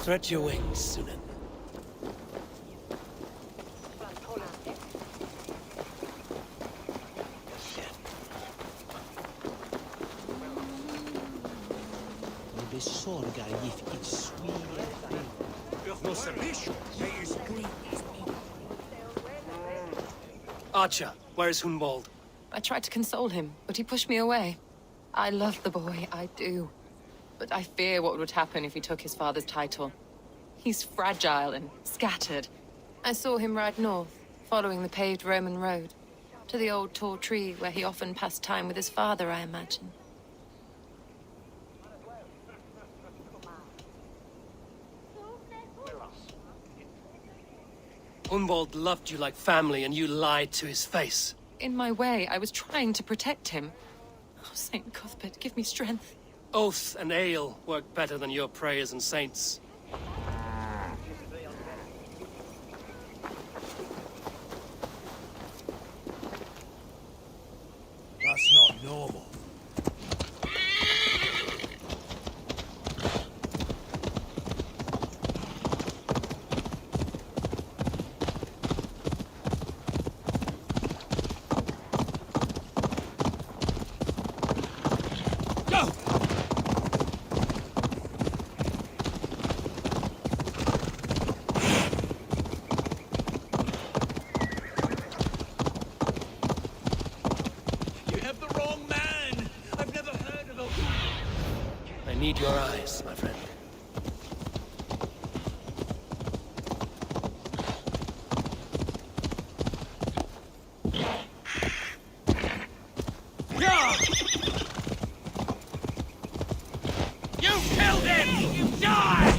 Stretch your wings, Sunan. Det sorgar giftigt sviger. Archer, where is Hunwald? I tried to console him, but he pushed me away. I love the boy, I do. But I fear what would happen if he took his father's title. He's fragile and scattered. I saw him ride north, following the paved Roman road. To the old tall tree where he often passed time with his father, I imagine. Hunwald loved you like family, and you lied to his face. In my way, I was trying to protect him. Oh, Saint Cuthbert, give me strength. Oath and ale work better than your prayers and saints. That's not normal. I need your eyes, my friend. You killed him! You die!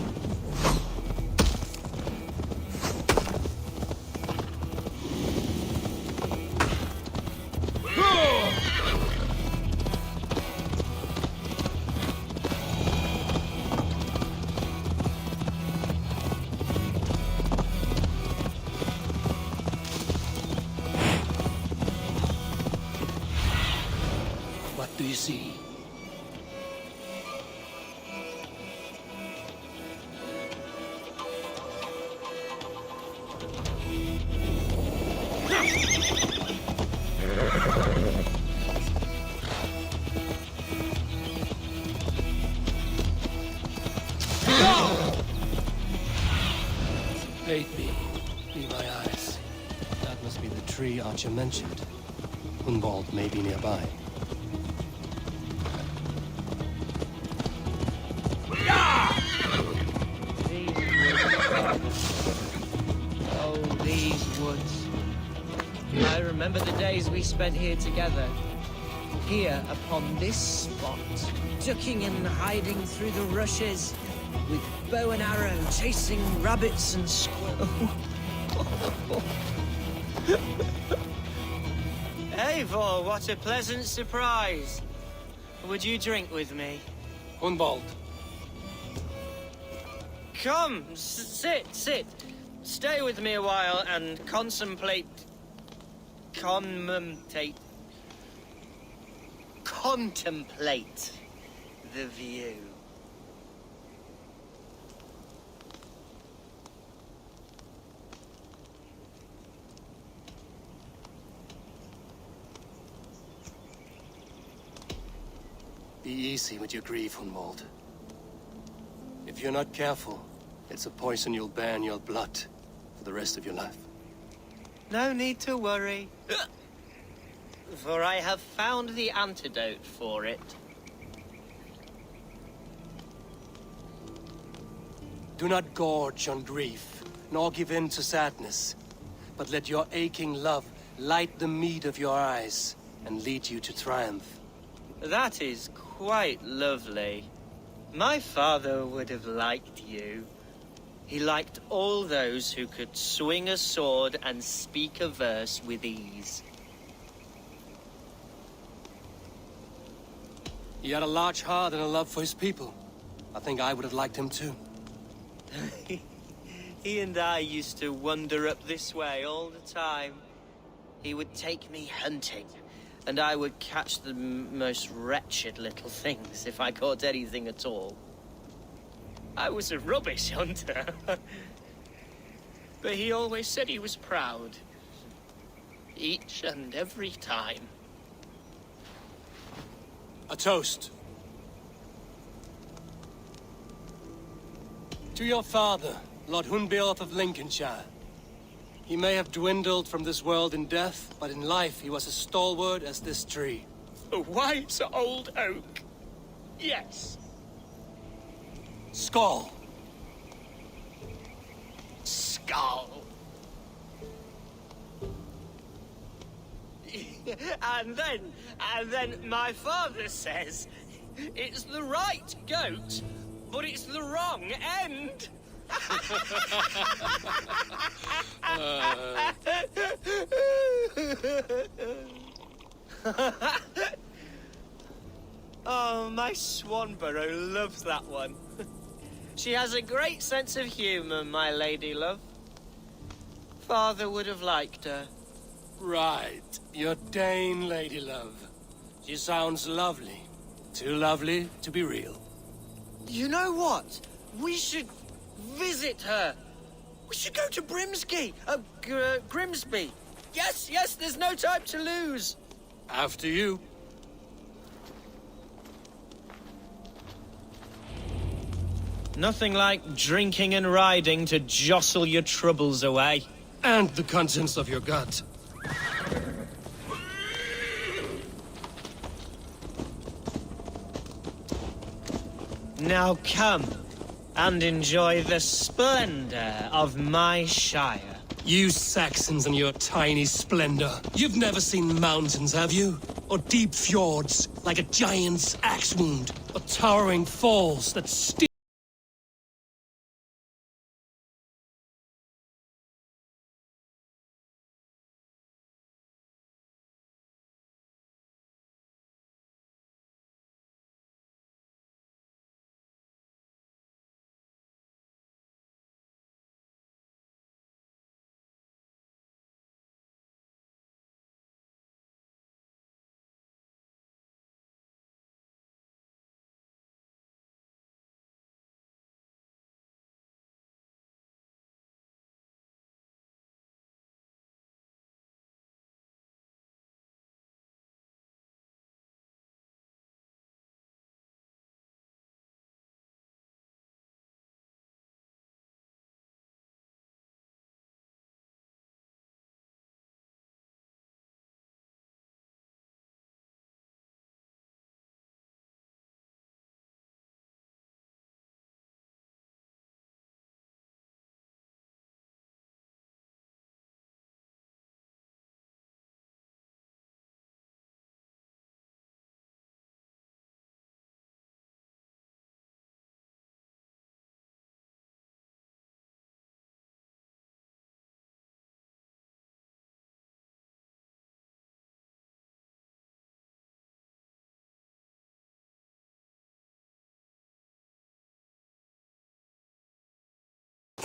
What do you see? Aid me. Be my eyes. That must be the tree Archer mentioned. Hunwald may be nearby. Oh, these woods. I remember the days we spent here together. Here, upon this spot. Ducking and hiding through the rushes. With bow and arrow, chasing rabbits and squirrels. Eivor, what a pleasant surprise. Would you drink with me? Hunwald. Come, sit. Stay with me a while and contemplate the view. Be easy with your grief, Hunwald. If you're not careful, it's a poison you'll bear in your blood for the rest of your life. No need to worry. For I have found the antidote for it. Do not gorge on grief, nor give in to sadness, but let your aching love light the mead of your eyes and lead you to triumph. That is quite lovely. My father would have liked you. He liked all those who could swing a sword and speak a verse with ease. He had a large heart and a love for his people. I think I would have liked him too. He and I used to wander up this way all the time. He would take me hunting, and I would catch the most wretched little things if I caught anything at all. I was a rubbish hunter. But he always said he was proud. Each and every time. A toast. To your father, Lord Hunbeorth of Lincolnshire. He may have dwindled from this world in death, but in life he was as stalwart as this tree. A wise old oak. Yes. Skull. Skull. And then my father says it's the right goat, but it's the wrong end. Oh, my Swanborough loves that one. She has a great sense of humour, my lady love. Father would have liked her. Right. Your Dane lady love. She sounds lovely. Too lovely to be real. You know what? We should visit her. We should go to Grimsby. Yes, there's no time to lose. After you. Nothing like drinking and riding to jostle your troubles away. And the contents of your gut. Now come and enjoy the splendor of my shire. You Saxons and your tiny splendor. You've never seen mountains, have you? Or deep fjords, like a giant's axe wound. Or towering falls that steep.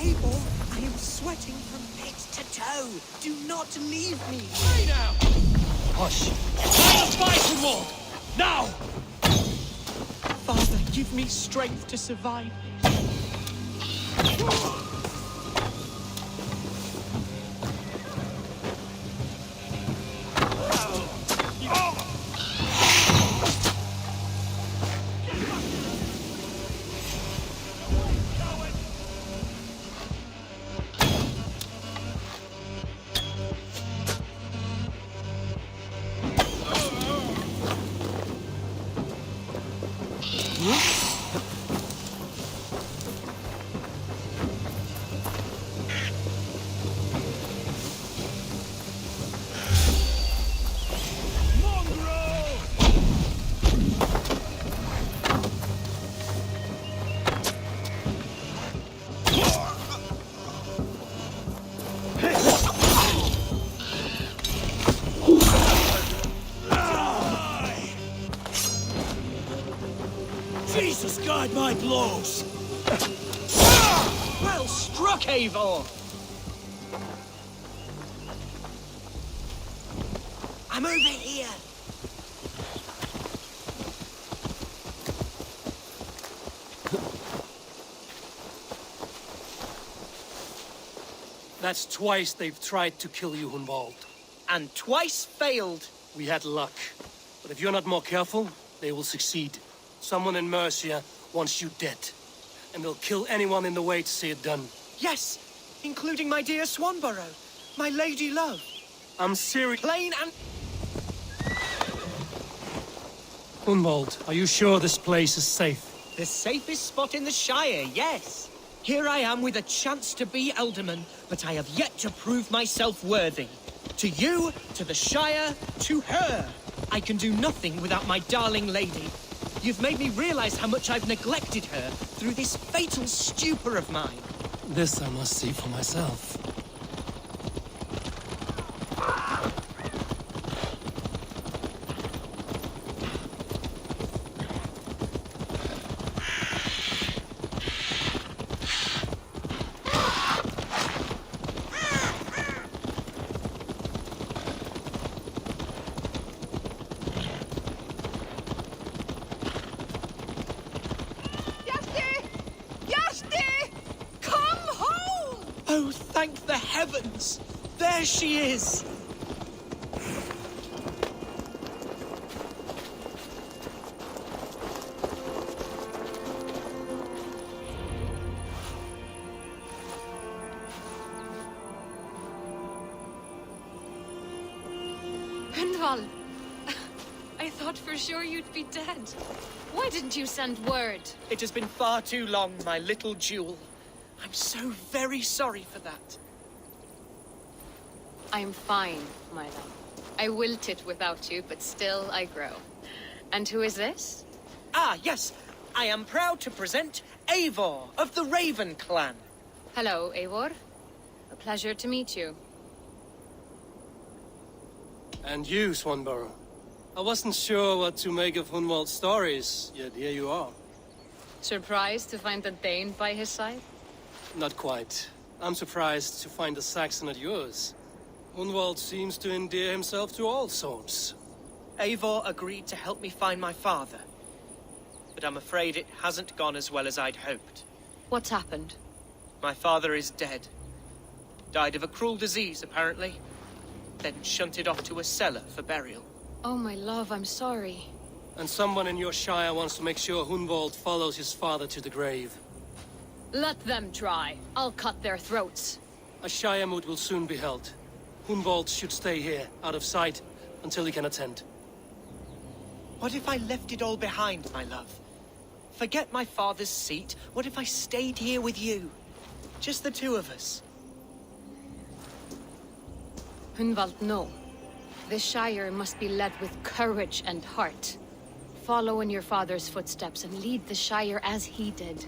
Abel, I am sweating from head to toe. Do not leave me. Hey now! Hush. Let us fight and walk! Now! Father, give me strength to survive. Jesus, guide my blows! Well struck, Eivor! I'm over here. That's twice they've tried to kill you, Hunwald. And twice failed. We had luck. But if you're not more careful, they will succeed. Someone in Mercia wants you dead. And they'll kill anyone in the way to see it done. Yes, including my dear Swanborough, my lady love. I'm serious. Plain and... Hunwald, are you sure this place is safe? The safest spot in the Shire, yes. Here I am with a chance to be Alderman, but I have yet to prove myself worthy. To you, to the Shire, to her. I can do nothing without my darling lady. You've made me realize how much I've neglected her through this fatal stupor of mine. This I must see for myself. Oh, thank the heavens! There she is! Hunwald! I thought for sure you'd be dead. Why didn't you send word? It has been far too long, my little jewel. I'm so very sorry for that. I'm fine, my love. I wilted without you, but still I grow. And who is this? Ah, yes. I am proud to present Eivor of the Raven clan. Hello, Eivor. A pleasure to meet you. And you, Swanborough. I wasn't sure what to make of Hunwald's stories, yet here you are. Surprised to find a Dane by his side? Not quite. I'm surprised to find a Saxon at yours. Hunwald seems to endear himself to all sorts. Eivor agreed to help me find my father. But I'm afraid it hasn't gone as well as I'd hoped. What's happened? My father is dead. Died of a cruel disease, apparently. Then shunted off to a cellar for burial. Oh, my love, I'm sorry. And someone in your shire wants to make sure Hunwald follows his father to the grave. Let them try. I'll cut their throats. A shire moot will soon be held. Hunwald should stay here, out of sight, until he can attend. What if I left it all behind, my love? Forget my father's seat. What if I stayed here with you? Just the two of us. Hunwald, no. The Shire must be led with courage and heart. Follow in your father's footsteps and lead the Shire as he did.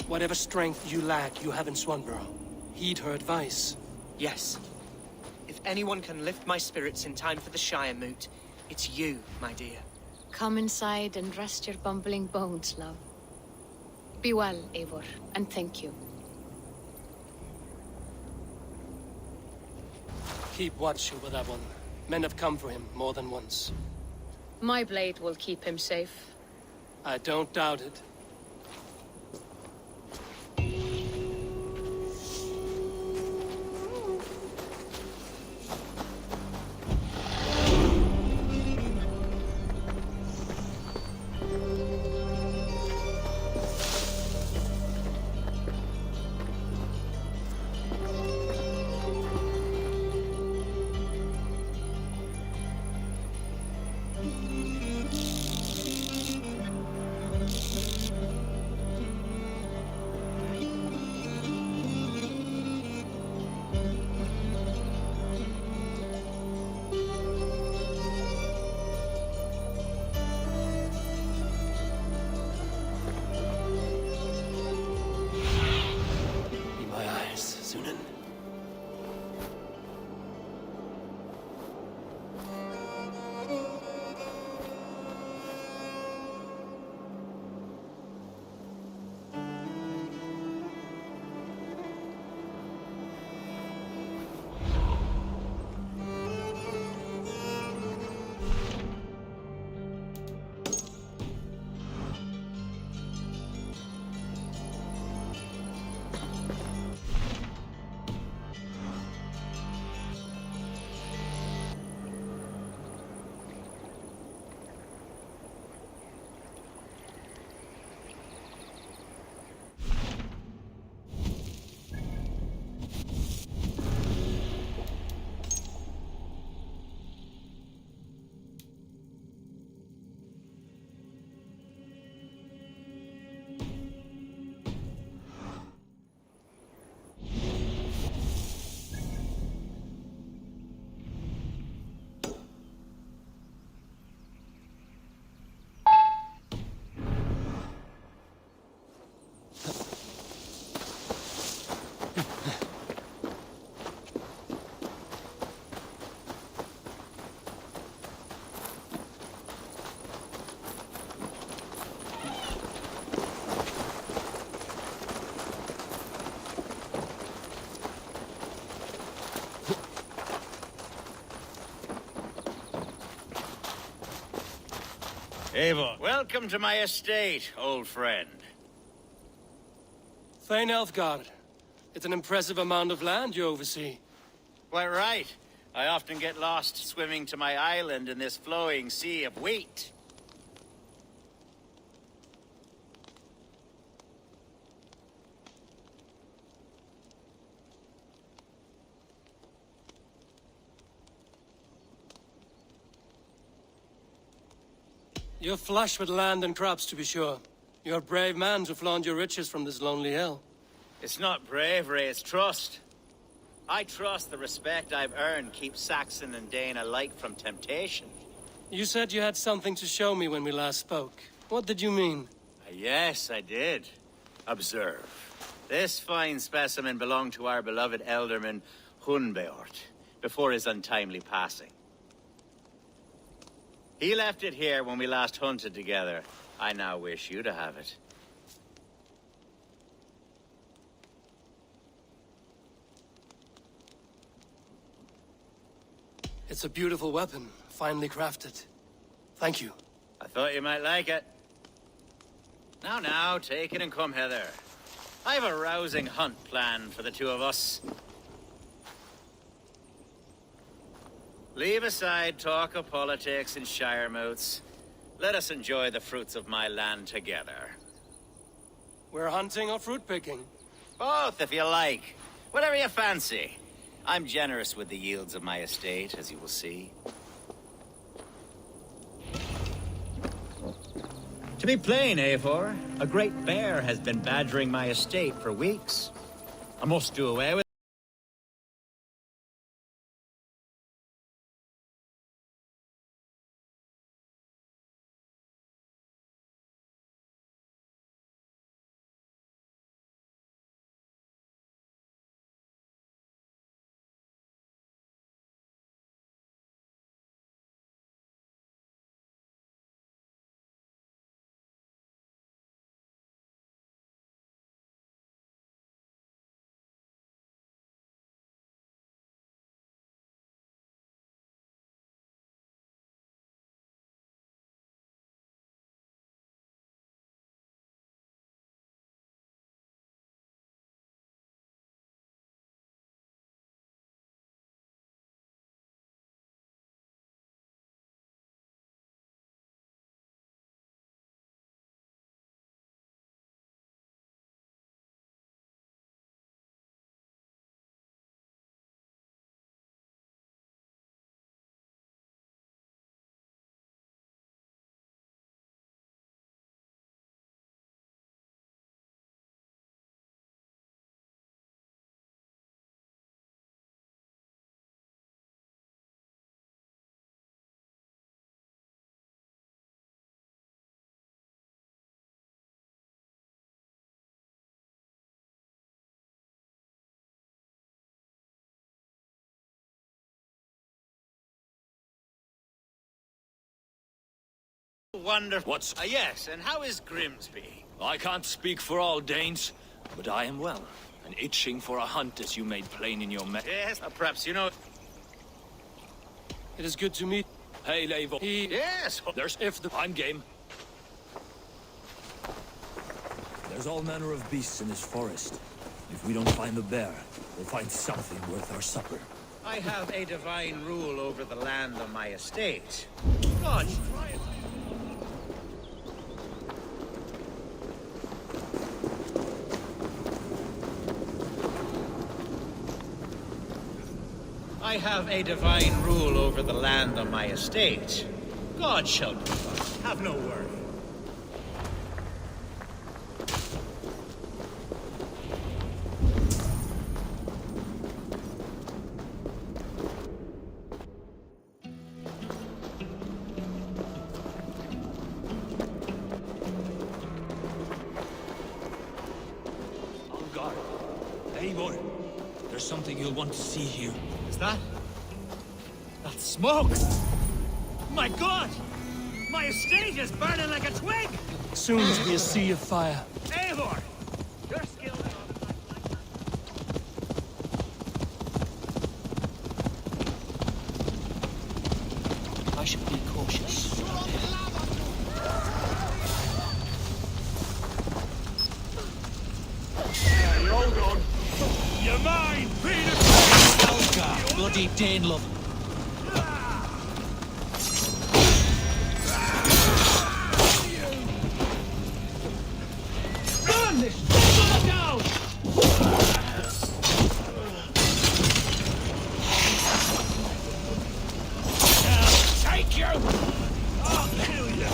Whatever strength you lack, you have in Swanborough. Heed her advice. Yes. If anyone can lift my spirits in time for the Shire moot, it's you, my dear. Come inside and rest your bumbling bones, love. Be well, Eivor, and thank you. Keep watch over that one. Men have come for him more than once. My blade will keep him safe. I don't doubt it. Eivor, welcome to my estate, old friend. Thane Elfgard. It's an impressive amount of land you oversee. Quite right. I often get lost swimming to my island in this flowing sea of wheat. You're flush with land and crops, to be sure. You're a brave man to flaunt your riches from this lonely hill. It's not bravery, it's trust. I trust the respect I've earned keeps Saxon and Dane alike from temptation. You said you had something to show me when we last spoke. What did you mean? Yes, I did. Observe. This fine specimen belonged to our beloved elderman, Hunbeort, before his untimely passing. He left it here when we last hunted together. I now wish you to have it. It's a beautiful weapon, finely crafted. Thank you. I thought you might like it. Now, take it and come hither. I've a rousing hunt planned for the two of us. Leave aside talk of politics and shire moats. Let us enjoy the fruits of my land together. We're hunting or fruit picking? Both, if you like. Whatever you fancy. I'm generous with the yields of my estate, as you will see. To be plain, Eivor, a great bear has been badgering my estate for weeks. I must do away with it. Wonderful. What's... yes, and how is Grimsby? I can't speak for all Danes, but I am well, and itching for a hunt as you made plain in your Yes, perhaps you know... It is good to meet. Hey, Eivor. Yes! There's... I'm game. There's all manner of beasts in this forest. If we don't find the bear, we'll find something worth our supper. I have a divine rule over the land on my estate. God, try it. I have a divine rule over the land on my estate. God shall provide. Have no worry. On guard. Eivor, there's something you'll want to see here. Is that? That's smoke! My God! My estate is burning like a twig! Soon to be a sea of fire. Eivor! Your skill... I should be cautious. mine! Be the Helga, bloody Danelove. Burn this! Burn down! I'll take you! I'll kill you!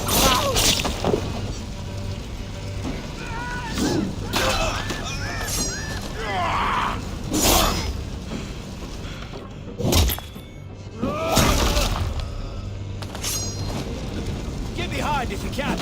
Get behind if you can!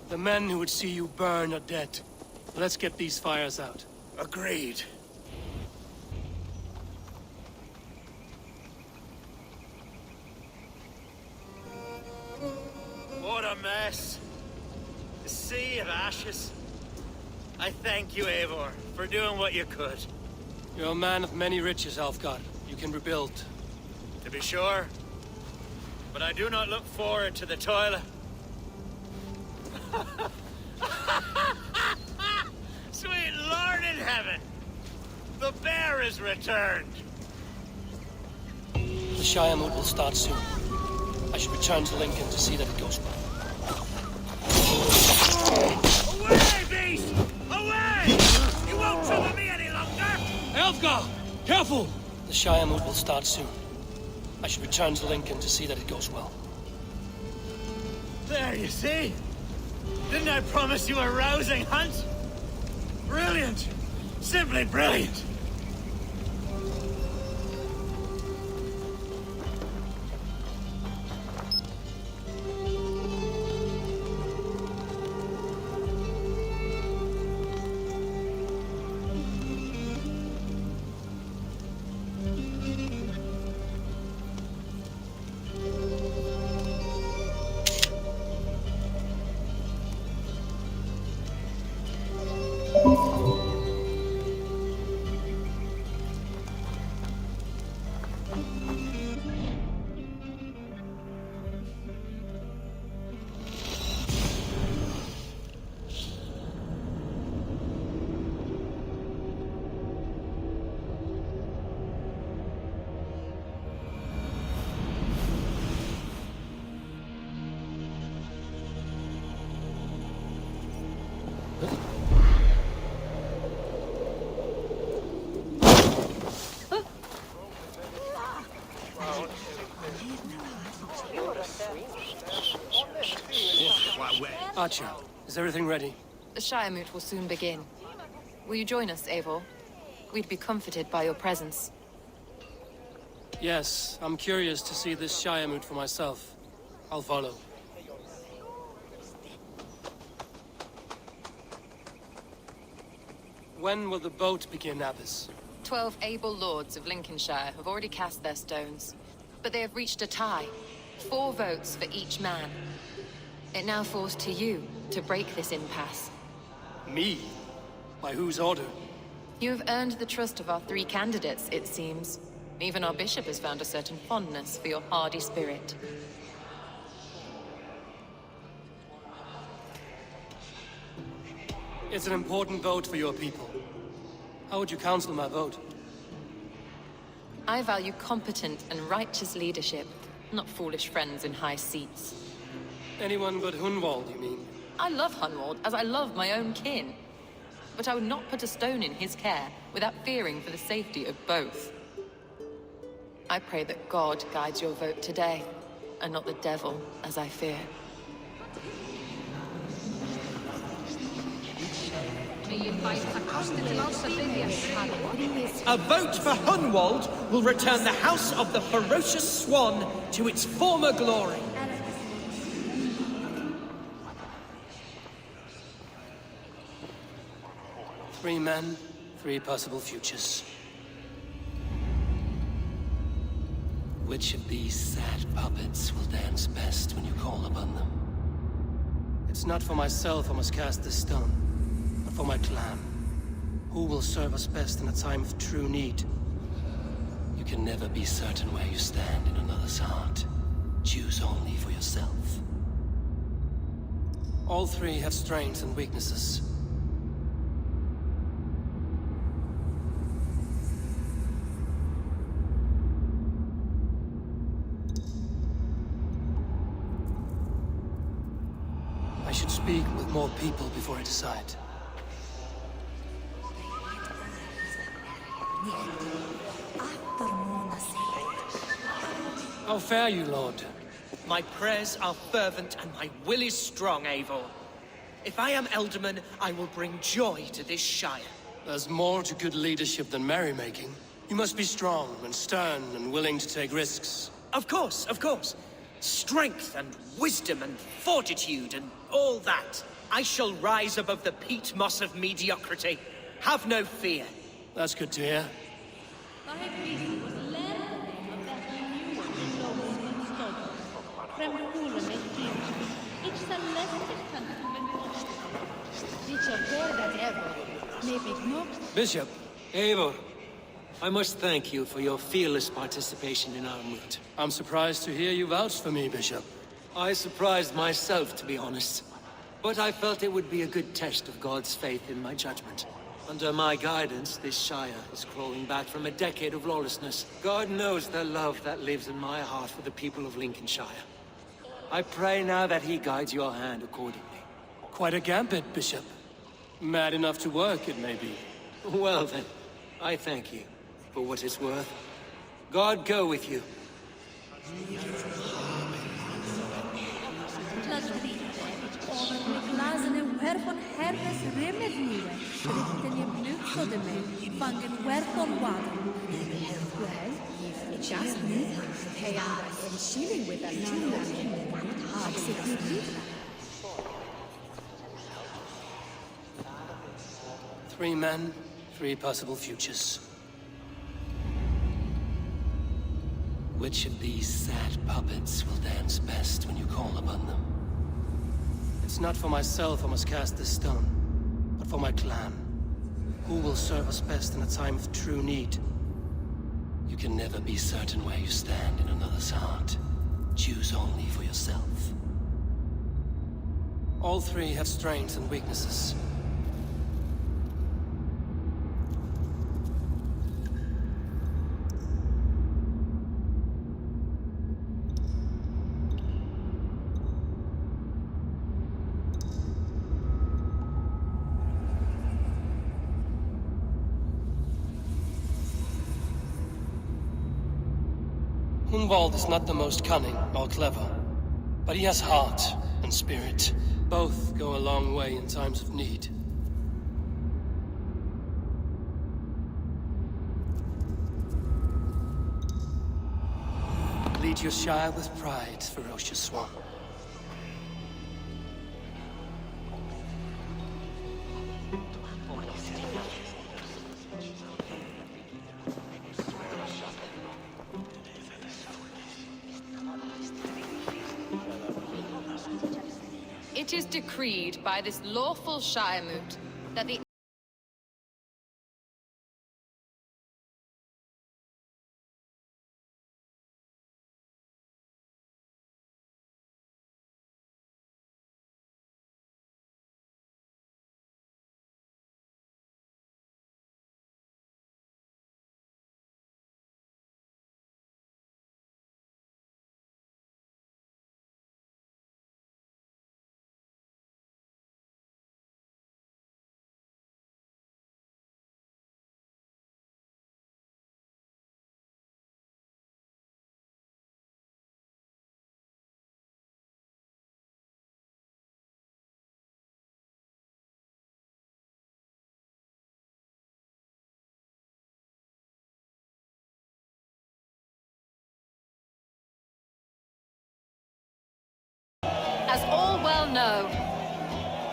The men who would see you burn are dead. Let's get these fires out. Agreed. What a mess. A sea of ashes. I thank you, Eivor, for doing what you could. You're a man of many riches, Alfgar. You can rebuild. To be sure. But I do not look forward to the toil. Sweet Lord in heaven! The bear is returned! The Shire mood will start soon. I should return to Lincoln to see that it goes well. Away, beast! Away! You won't trouble me any longer! Alfgar! Careful! The Shire mood will start soon. I should return to Lincoln to see that it goes well. There, you see? Didn't I promise you a rousing hunt? Brilliant! Simply brilliant! Archer, is everything ready? The Shire moot will soon begin. Will you join us, Eivor? We'd be comforted by your presence. Yes, I'm curious to see this Shire moot for myself. I'll follow. When will the boat begin, Abbess? 12 able lords of Lincolnshire have already cast their stones, but they have reached a tie. 4 votes for each man. It now falls to you to break this impasse. Me? By whose order? You have earned the trust of our 3 candidates, it seems. Even our bishop has found a certain fondness for your hardy spirit. It's an important vote for your people. How would you counsel my vote? I value competent and righteous leadership, not foolish friends in high seats. Anyone but Hunwald, you mean? I love Hunwald as I love my own kin. But I would not put a stone in his care without fearing for the safety of both. I pray that God guides your vote today, and not the devil, as I fear. A vote for Hunwald will return the House of the Ferocious Swan to its former glory. Three men, three possible futures. Which of these sad puppets will dance best when you call upon them? It's not for myself I must cast this stone, but for my clan. Who will serve us best in a time of true need? You can never be certain where you stand in another's heart. Choose only for yourself. All three have strengths and weaknesses. I should speak with more people before I decide. How fare you, Lord? My prayers are fervent and my will is strong, Eivor. If I am Elderman, I will bring joy to this Shire. There's more to good leadership than merrymaking. You must be strong and stern and willing to take risks. Of course, of course. Strength and wisdom and fortitude and all that. I shall rise above the peat moss of mediocrity. Have no fear. That's good to hear. Bishop. Eivor, I must thank you for your fearless participation in our moot. I'm surprised to hear you vouch for me, Bishop. I surprised myself, to be honest. But I felt it would be a good test of God's faith in my judgment. Under my guidance, this Shire is crawling back from a decade of lawlessness. God knows the love that lives in my heart for the people of Lincolnshire. I pray now that he guides your hand accordingly. Quite a gambit, Bishop. Mad enough to work, it may be. Well then, I thank you for what it's worth. God go with you. Three men, three possible futures. Which of these sad puppets will dance best when you call upon them? It's not for myself I must cast this stone, but for my clan. Who will serve us best in a time of true need? You can never be certain where you stand in another's heart. Choose only for yourself. All three have strengths and weaknesses. Hunwald is not the most cunning or clever, but he has heart and spirit. Both go a long way in times of need. Lead your Shire with pride, ferocious swan. It is decreed by this lawful Shire moot that the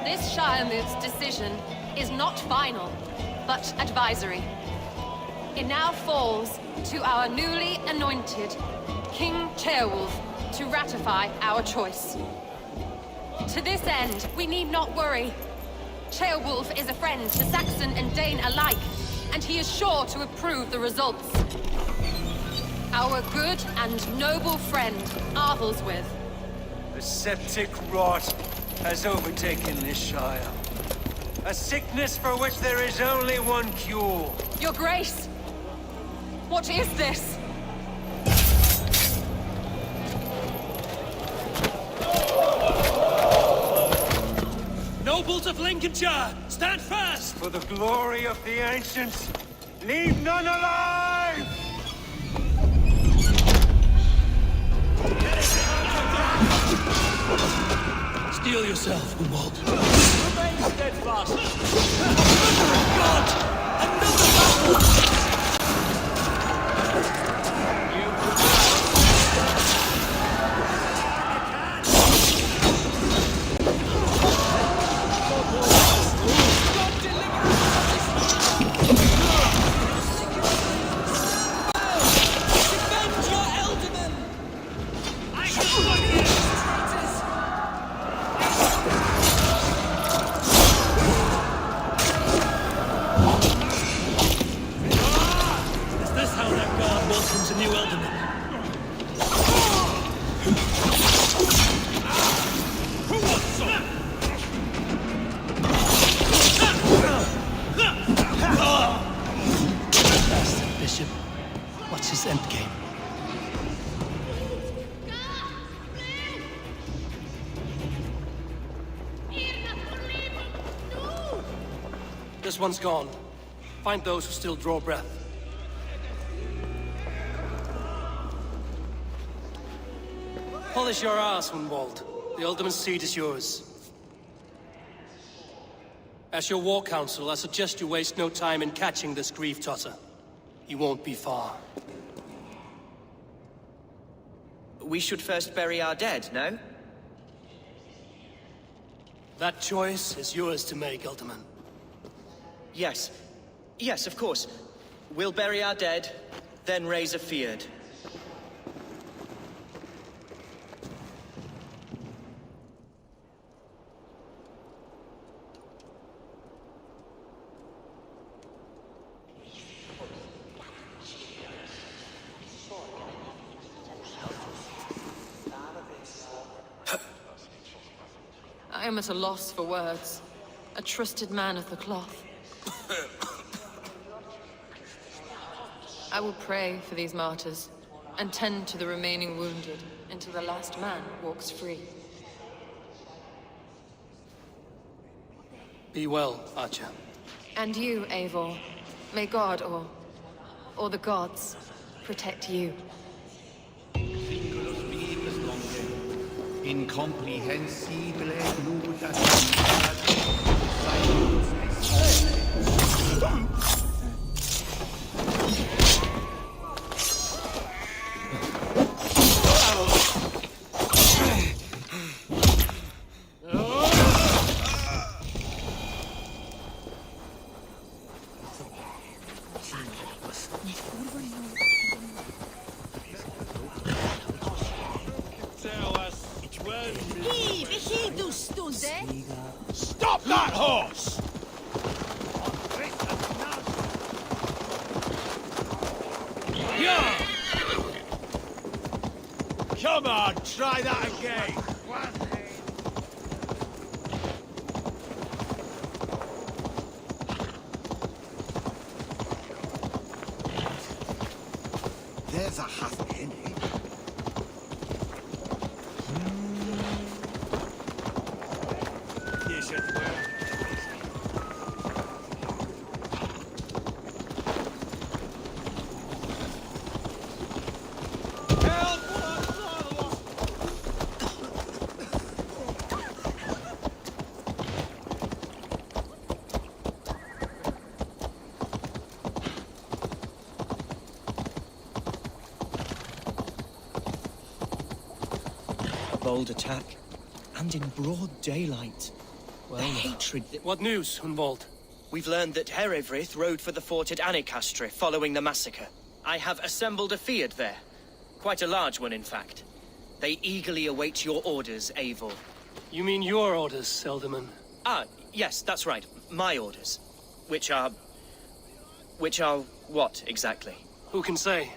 This Shire move's decision is not final, but advisory. It now falls to our newly anointed King Ceolwulf to ratify our choice. To this end, we need not worry. Ceolwulf is a friend to Saxon and Dane alike, and he is sure to approve the results. Our good and noble friend, Arthelswith. The septic rot has overtaken this Shire. A sickness for which there is only one cure. Your Grace! What is this? Nobles of Lincolnshire, stand fast! For the glory of the ancients, leave none alive! Steel yourself, Humboldt. Remain steadfast. God! Another battle! What's his endgame? This one's gone. Find those who still draw breath. Polish your ass, Hunwald. The Alderman's seat is yours. As your war council, I suggest you waste no time in catching this grief-tosser. He won't be far. We should first bury our dead, no? That choice is yours to make, Alderman. Yes. Yes, of course. We'll bury our dead, then raise a feared. I am at a loss for words. A trusted man of the cloth. I will pray for these martyrs, and tend to the remaining wounded until the last man walks free. Be well, Archer. And you, Eivor. May God, or the gods, protect you. Incomprehensible Stop that horse! Yeah! Come on, try that again! There's a husky in here. Bold attack, and in broad daylight. The hatred that... What news, Hunwald? We've learned that Herewrith rode for the fort at Annikastre following the massacre. I have assembled a Fiat there. Quite a large one, in fact. They eagerly await your orders, Eivor. You mean your orders, Elderman? Ah, yes, that's right. My orders. Which are what, exactly? Who can say?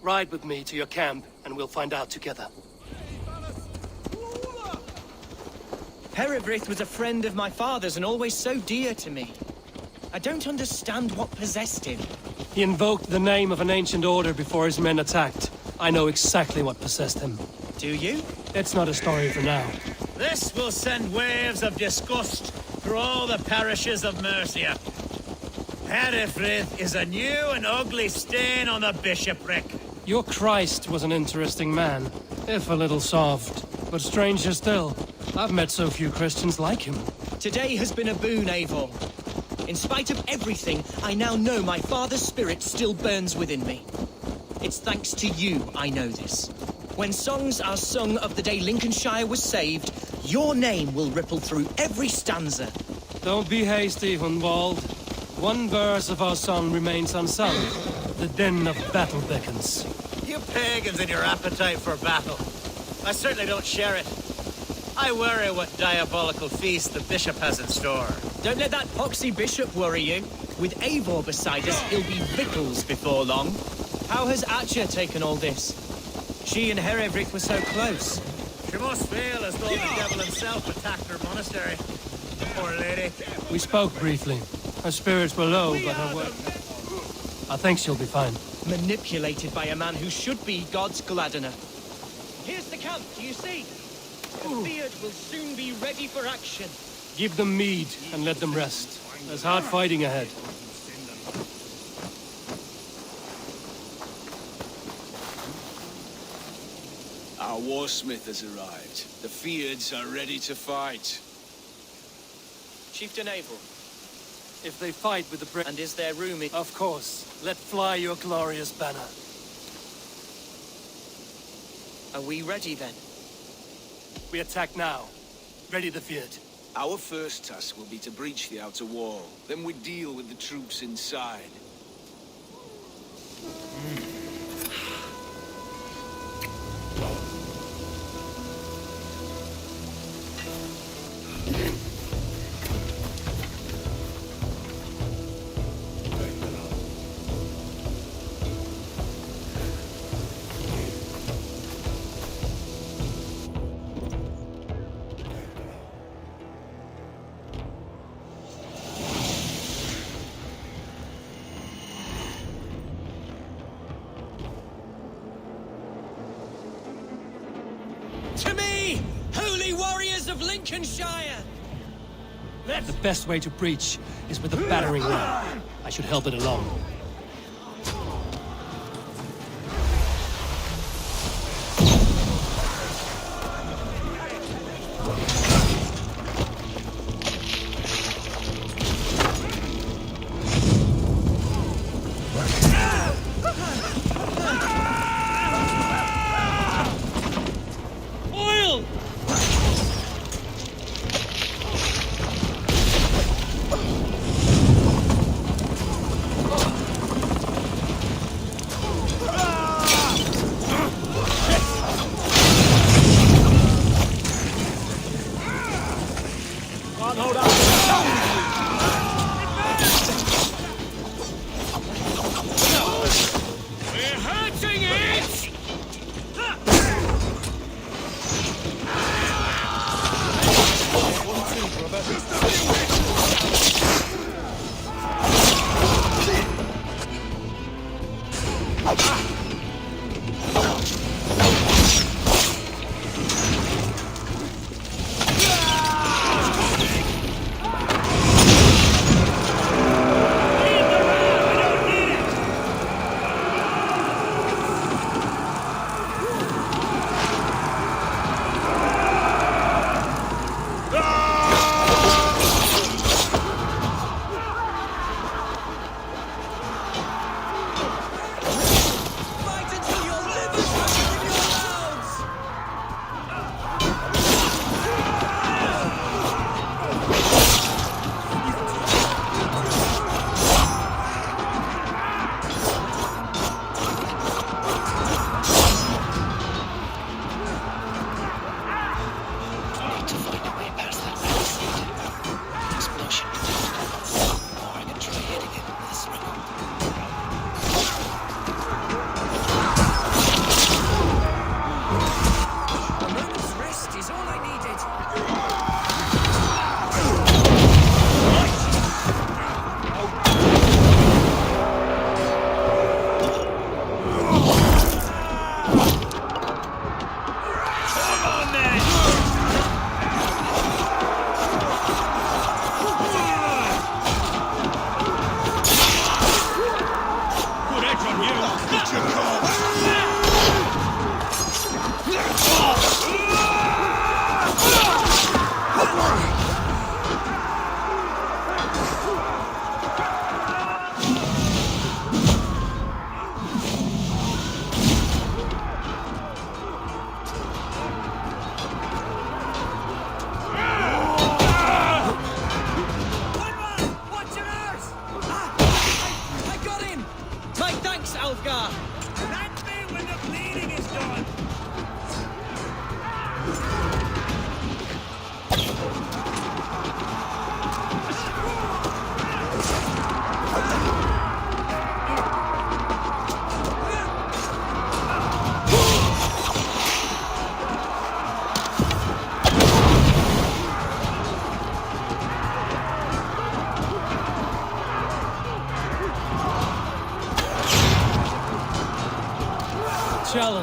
Ride with me to your camp, and we'll find out together. Herewrith was a friend of my father's and always so dear to me. I don't understand what possessed him. He invoked the name of an ancient order before his men attacked. I know exactly what possessed him. Do you? It's not a story for now. This will send waves of disgust through all the parishes of Mercia. Herefrith is a new and ugly stain on the bishopric. Your Christ was an interesting man, if a little soft. But stranger still, I've met so few Christians like him. Today has been a boon, Eivor. In spite of everything, I now know my father's spirit still burns within me. It's thanks to you I know this. When songs are sung of the day Lincolnshire was saved, your name will ripple through every stanza. Don't be hasty, Hunwald. One verse of our song remains unsung. The din of battle beckons. You pagans and your appetite for battle. I certainly don't share it. I worry what diabolical feast the bishop has in store. Don't let that poxy bishop worry you. With Eivor beside us, he'll be victuals before long. How has Atcha taken all this? She and Herewrith were so close. She must feel as though the devil himself attacked her monastery. Poor lady. We spoke briefly. Her spirits were low, but her work... I think she'll be fine. Manipulated by a man who should be God's gladdener. Here's the camp, do you see? The Fiat will soon be ready for action. Give them mead and let them rest. There's hard fighting ahead. Our warsmith has arrived. The Fiads are ready to fight. Chieftain Eivor. If they fight with the And is there room in... Of course. Let fly your glorious banner. Are we ready then? We attack now. Ready the Fiat. Our first task will be to breach the outer wall. Then we deal with the troops inside. To me, holy warriors of Lincolnshire! The best way to breach is with a battering ram. I should help it along.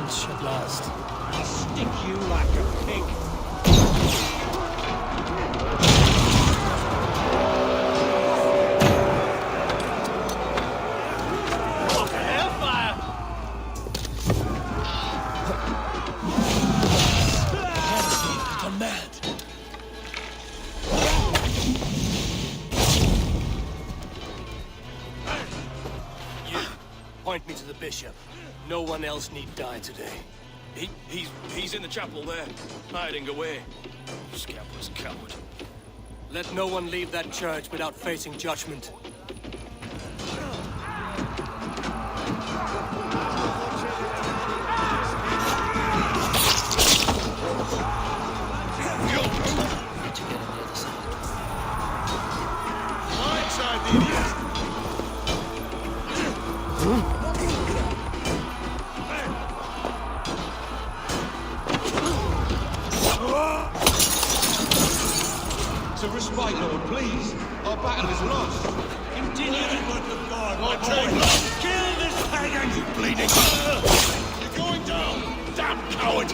lunch at last. I'll stick you like a pig. I'm mad. You, point me to the bishop. No one else need die today. He's in the chapel there, hiding away. Scapless coward. Let no one leave that church without facing judgment. To respite, Lord, please. Our battle is lost. Continue the work of God, my boy. Kill this pagan, you bleeding. You're going down! Damn coward!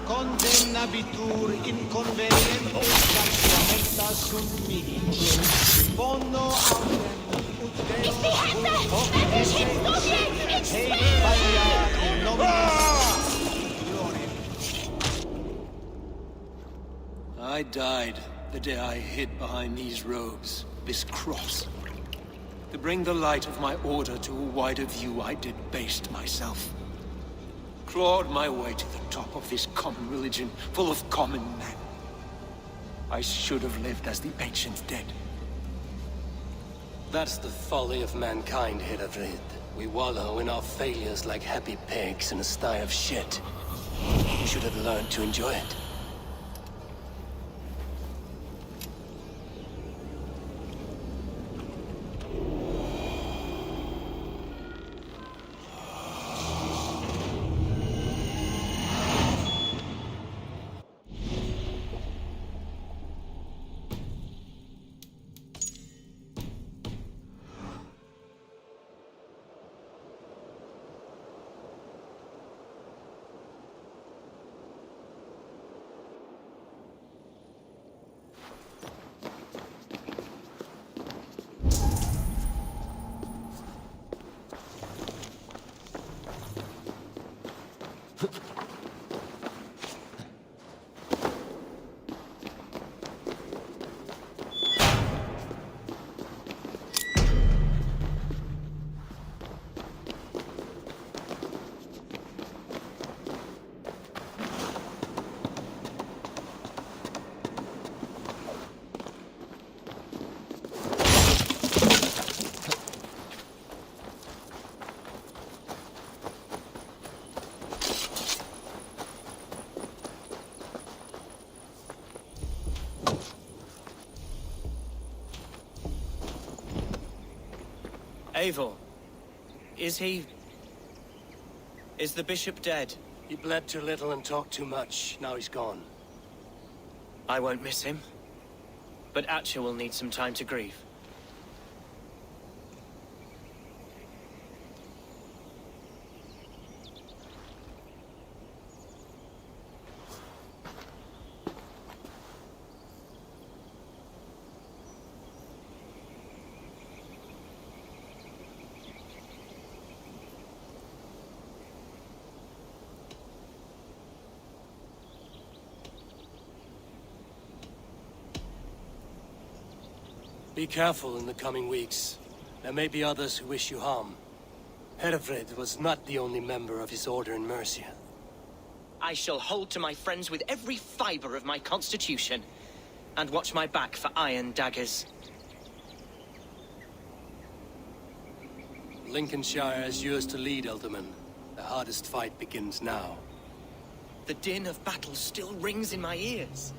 Condenabitur inconvenientum sacramenta sunt mihi. Bono autem ut Deus esse palia in nominis I died the day I hid behind these robes, this cross. To bring the light of my order to a wider view, I did baste myself. Clawed my way to the top of this common religion, full of common men. I should have lived as the ancient dead. That's the folly of mankind, Hedavrid. We wallow in our failures like happy pigs in a sty of shit. We should have learned to enjoy it. Eivor, is the bishop dead? He bled too little and talked too much. Now he's gone. I won't miss him. But Atcha will need some time to grieve. Be careful in the coming weeks. There may be others who wish you harm. Herefrid was not the only member of his order in Mercia. I shall hold to my friends with every fiber of my constitution, and watch my back for iron daggers. Lincolnshire is yours to lead, Elderman. The hardest fight begins now. The din of battle still rings in my ears.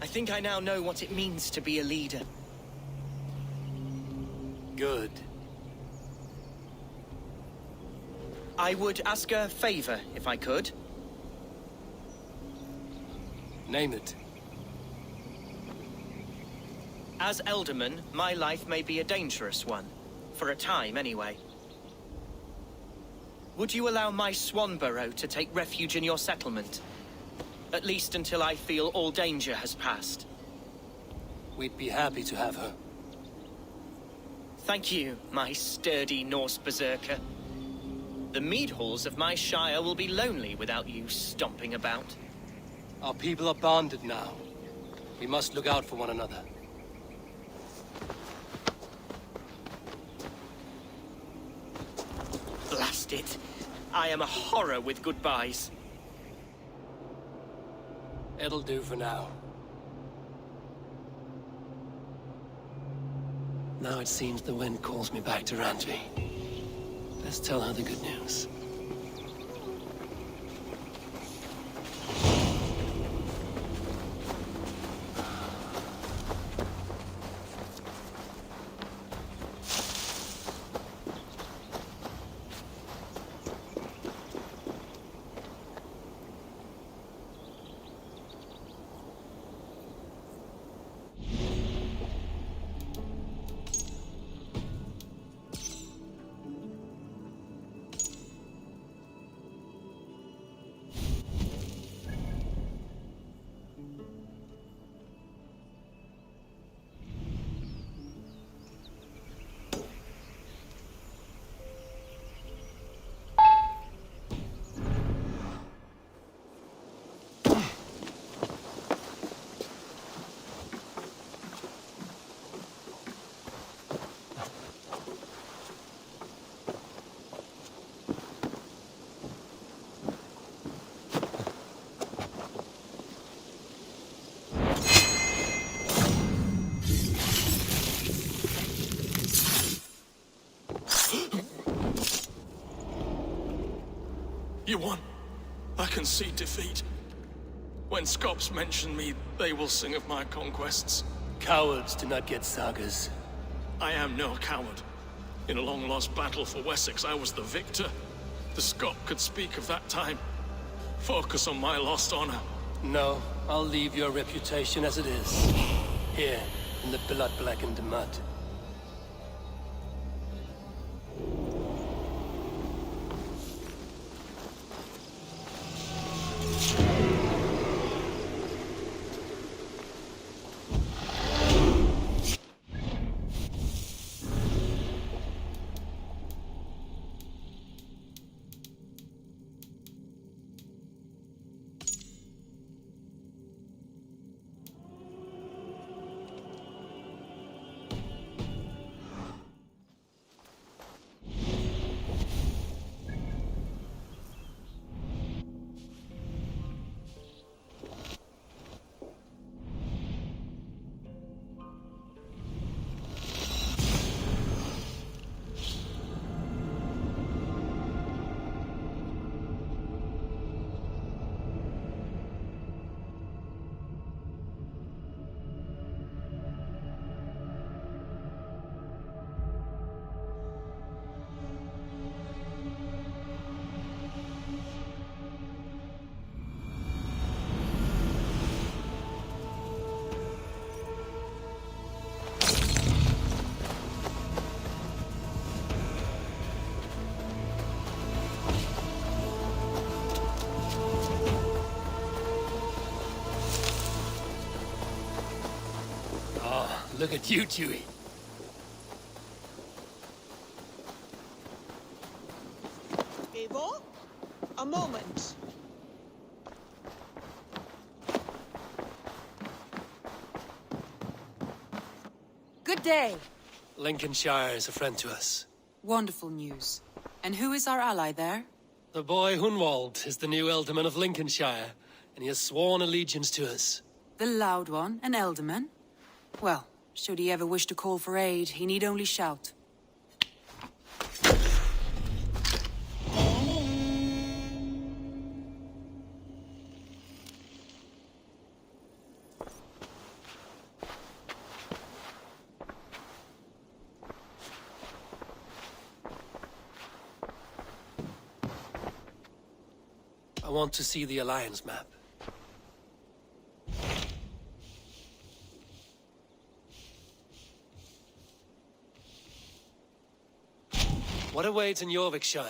I think I now know what it means to be a leader. Good. I would ask a favor, if I could. Name it. As Elderman, my life may be a dangerous one. For a time, anyway. Would you allow my Swanborough to take refuge in your settlement? At least until I feel all danger has passed. We'd be happy to have her. Thank you, my sturdy Norse berserker. The mead halls of my shire will be lonely without you stomping about. Our people are bonded now. We must look out for one another. Blast it. I am a horror with goodbyes. It'll do for now. Now it seems the wind calls me back to Randvi. Let's tell her the good news. You won. I can see defeat. When Scops mention me, they will sing of my conquests. Cowards do not get sagas. I am no coward. In a long-lost battle for Wessex, I was the victor. The Scop could speak of that time. Focus on my lost honor. No, I'll leave your reputation as it is. Here, in the blood-blackened mud. Look at you, Chewie. Eivor? A moment. Good day. Lincolnshire is a friend to us. Wonderful news. And who is our ally there? The boy Hunwald is the new Ealdorman of Lincolnshire, and he has sworn allegiance to us. The Loud One, an Ealdorman? Well, should he ever wish to call for aid, he need only shout. I want to see the Alliance map. What awaits in Jorvikshire?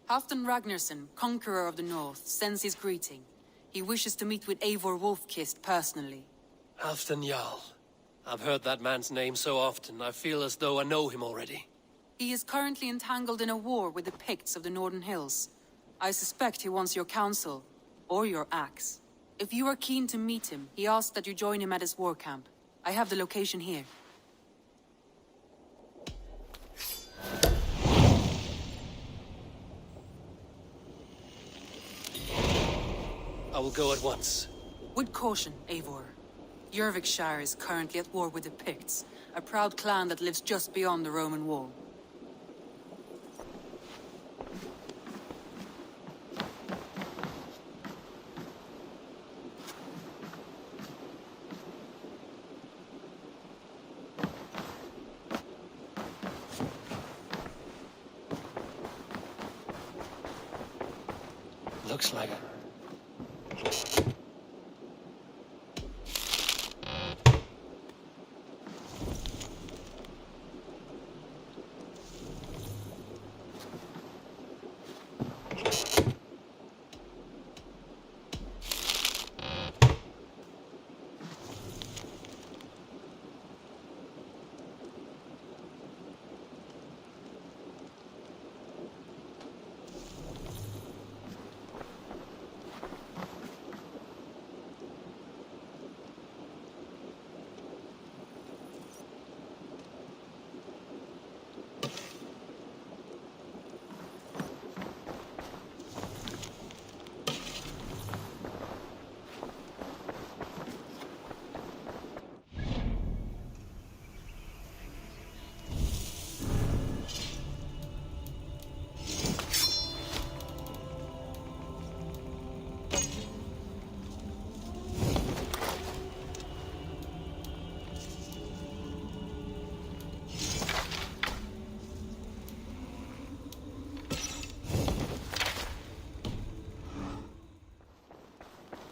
Halfdan Ragnarsson, conqueror of the north, sends his greeting. He wishes to meet with Eivor Wolfkist personally. Halfdan Jarl. I've heard that man's name so often, I feel as though I know him already. He is currently entangled in a war with the Picts of the Northern Hills. I suspect he wants your counsel, or your axe. If you are keen to meet him, he asks that you join him at his war camp. I have the location here. I will go at once. With caution, Eivor. Jorvikshire is currently at war with the Picts, a proud clan that lives just beyond the Roman wall. Looks like it.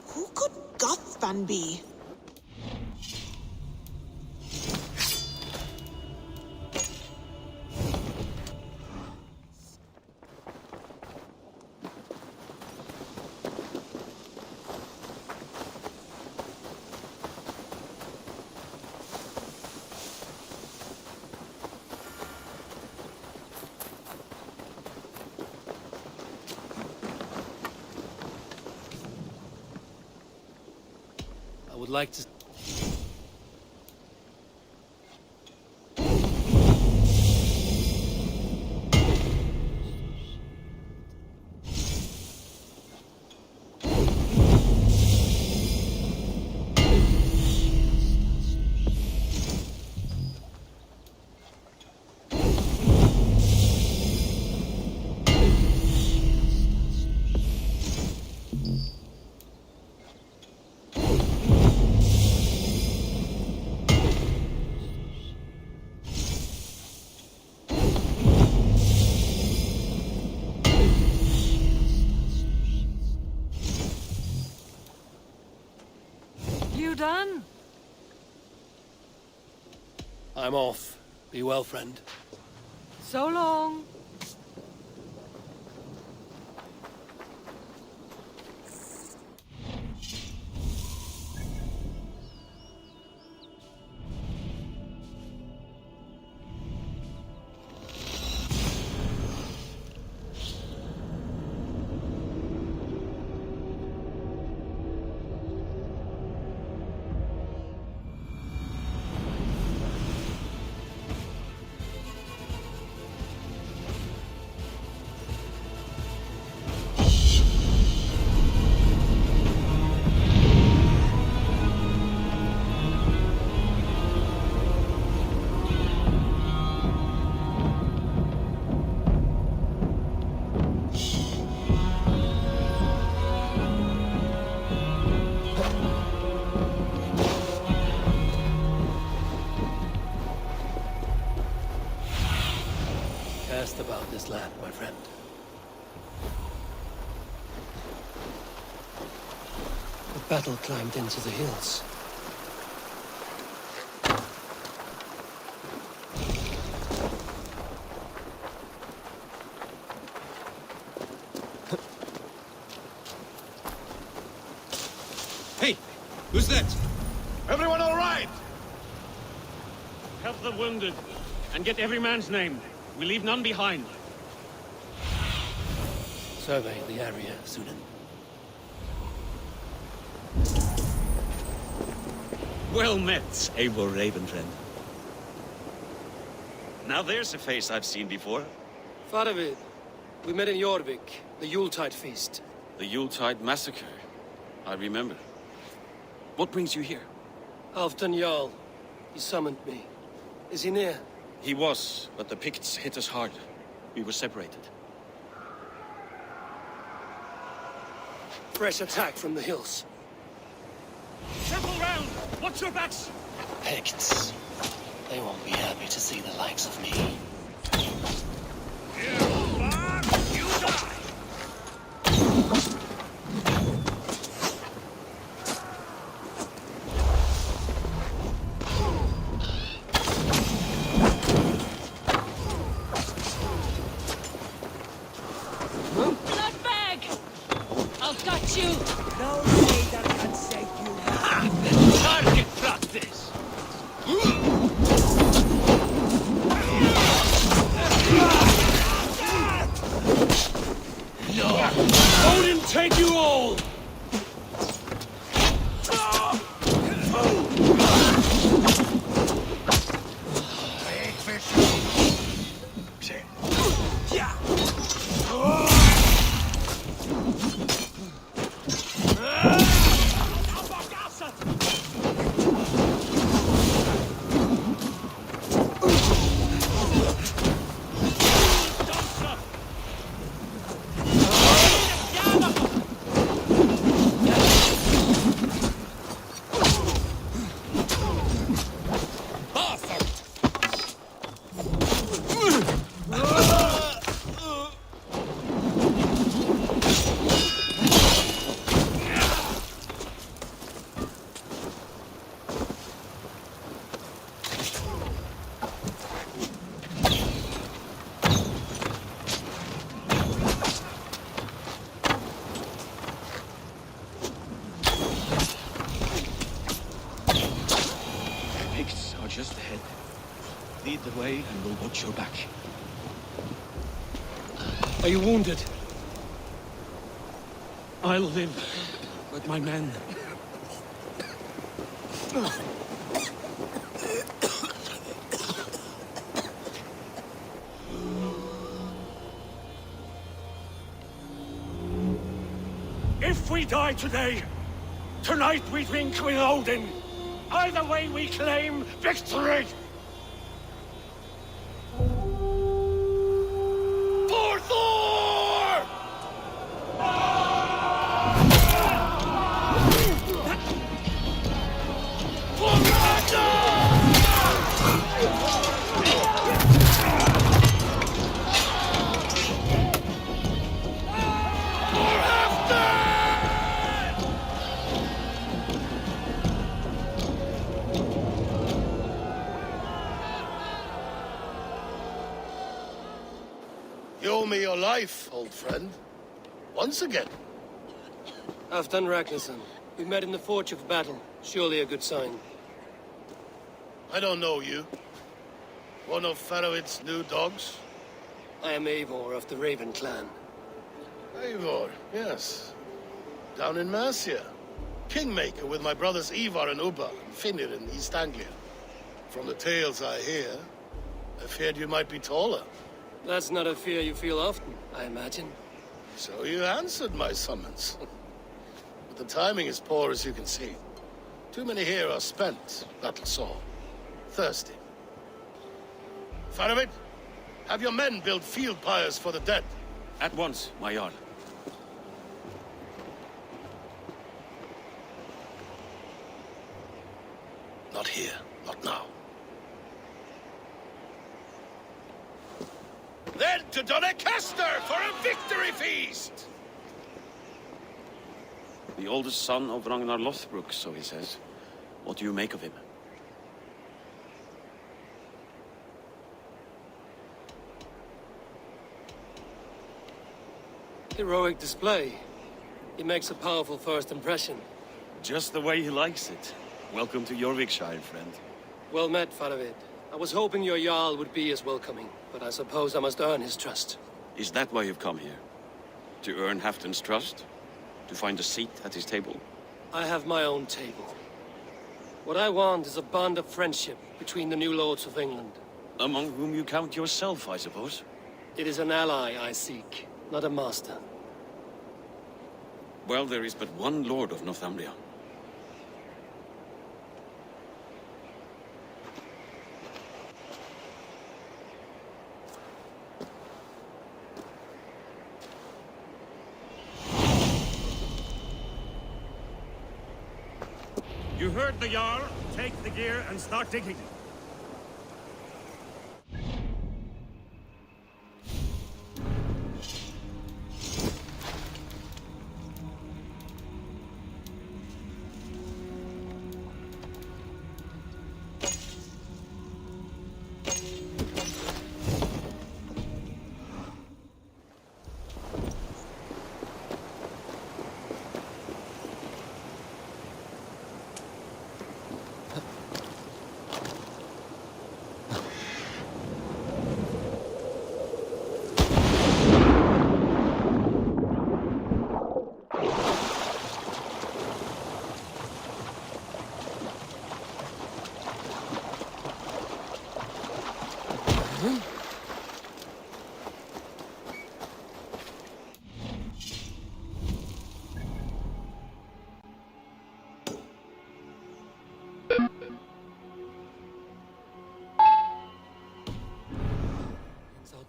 Who could Gothvan be? I would like to... You done? I'm off. Be well, friend. So long. Cast about this land, my friend. The battle climbed into the hills. Hey, who's that? Everyone all right? Help the wounded, and get every man's name. We leave none behind. Survey the area, Sunan. Well met, Eivor Ravenfriend. Now there's a face I've seen before. Faravid, we met in Jorvik, the Yuletide feast. The Yuletide massacre. I remember. What brings you here? Alfton Jarl. He summoned me. Is he near? He was, but the Picts hit us hard. We were separated. Fresh attack from the hills. Circle round! Watch your backs! Picts. They won't be happy to see the likes of me. You die! Blood bag! I'll got you! No leader can save you. Target practice! Odin, take you all! Picts are just ahead. Lead the way and we'll watch your back. Are you wounded? I'll live, but my men... If we die today, tonight we drink with Odin. Either way we claim victory! For Thor! For You owe me your life, old friend. Once again. Halfdan Ragnarsson. We met in the Forge of Battle. Surely a good sign. I don't know you. One of Faroid's new dogs? I am Eivor of the Raven clan. Eivor, yes. Down in Mercia. Kingmaker with my brothers Ivar and Ubba and Finnir in East Anglia. From the tales I hear, I feared you might be taller. That's not a fear you feel often, I imagine. So you answered my summons. But the timing is poor, as you can see. Too many here are spent, battle sore. Thirsty. Faroid, have your men build field pyres for the dead. At once, my Jarl. Not here, not now. Then to Doncaster for a victory feast! The oldest son of Ragnar Lothbrok, so he says. What do you make of him? Heroic display. He makes a powerful first impression. Just the way he likes it. Welcome to Jorvikshire, friend. Well met, Faravid. I was hoping your Jarl would be as welcoming, but I suppose I must earn his trust. Is that why you've come here? To earn Halfdan's trust? To find a seat at his table? I have my own table. What I want is a bond of friendship between the new lords of England. Among whom you count yourself, I suppose? It is an ally I seek, not a master. Well, there is but one lord of Northumbria. You heard the Jarl. Take the gear and start digging.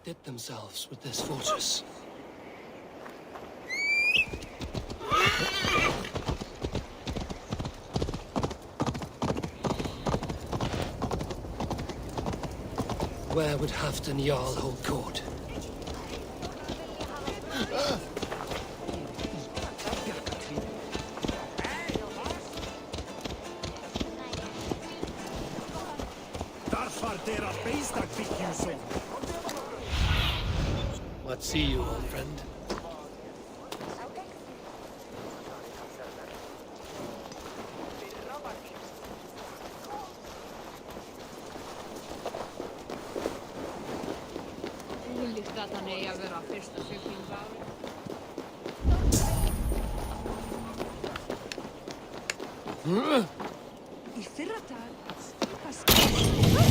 Outdid themselves with this fortress. Where would Halfdan Jarl hold court? What see you, old friend?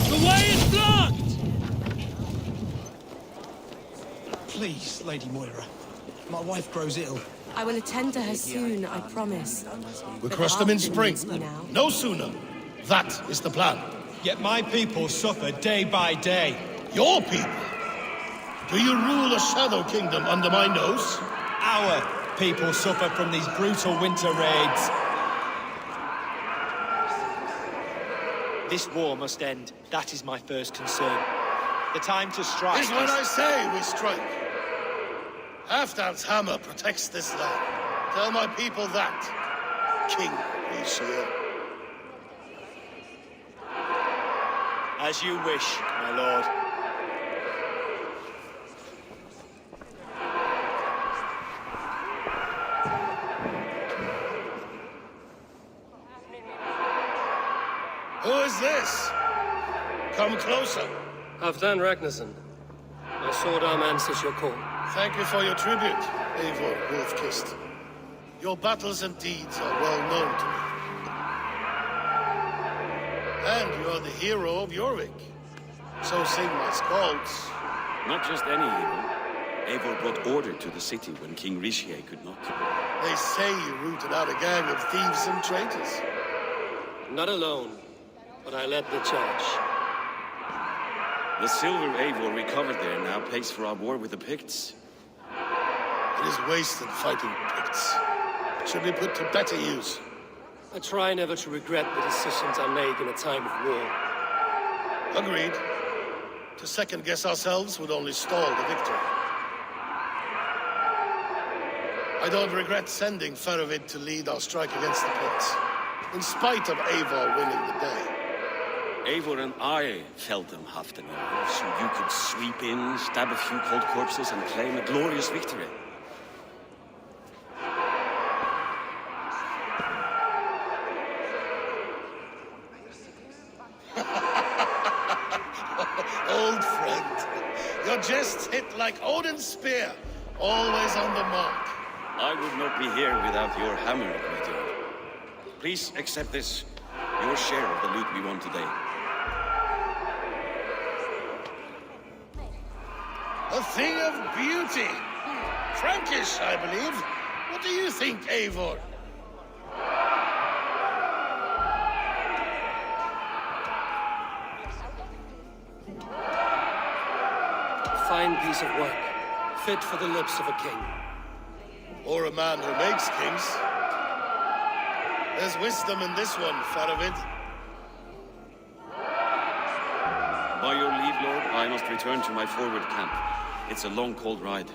The way is blocked! Please, Lady Moira. My wife grows ill. I will attend to her soon, I promise. We But crush them in after spring. needs me now. No sooner. That is the plan. Yet my people suffer day by day. Your people? Do you rule a shadow kingdom under my nose? Our people suffer from these brutal winter raids. This war must end. That is my first concern. The time to strike Is when I say we strike. Halfdan's hammer protects this land. Tell my people that, King Richelieu. As you wish, my lord. Who is this? Come closer. Halfdan Ragnarsson. My sword arm answers your call. Thank you for your tribute, Eivor Wolf-Kissed. Your battles and deeds are well known to me. And you are the hero of Jorvik. So sing my skalds. Not just any hero. Eivor brought order to the city when King Richelieu could not. They say you rooted out a gang of thieves and traitors. Not alone, but I led the charge. The silver Eivor recovered there now pays for our war with the Picts. It is wasted fighting Picts. It should be put to better use. I try never to regret the decisions I make in a time of war. Agreed. To second-guess ourselves would only stall the victory. I don't regret sending Faravid to lead our strike against the Picts, in spite of Eivor winning the day. Eivor and I felled them, Halfdan, so you could sweep in, stab a few cold corpses, and claim a glorious victory. jests hit like Odin's spear, always on the mark. I would not be here without your hammer, my dear. Please accept this, your share of the loot we won today. A thing of beauty. Frankish, I believe. What do you think, Eivor? Fine piece of work. Fit for the lips of a king. Or a man who makes kings. There's wisdom in this one, Faravid. By your leave, Lord, I must return to my forward camp. It's a long, cold ride.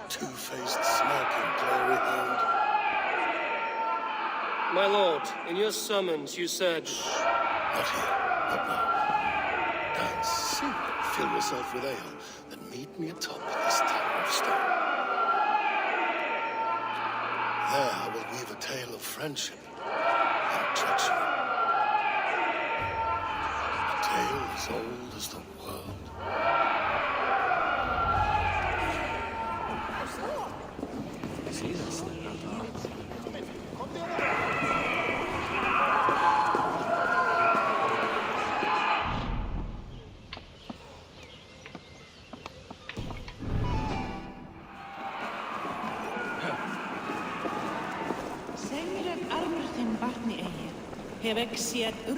Two-faced, smirking, glory hound. My lord, in your summons you said... Not here, not now. Dance, sing, fill yourself with ale, then meet me atop this tower of stone. There I will weave a tale of friendship and treachery. A tale as old as the world.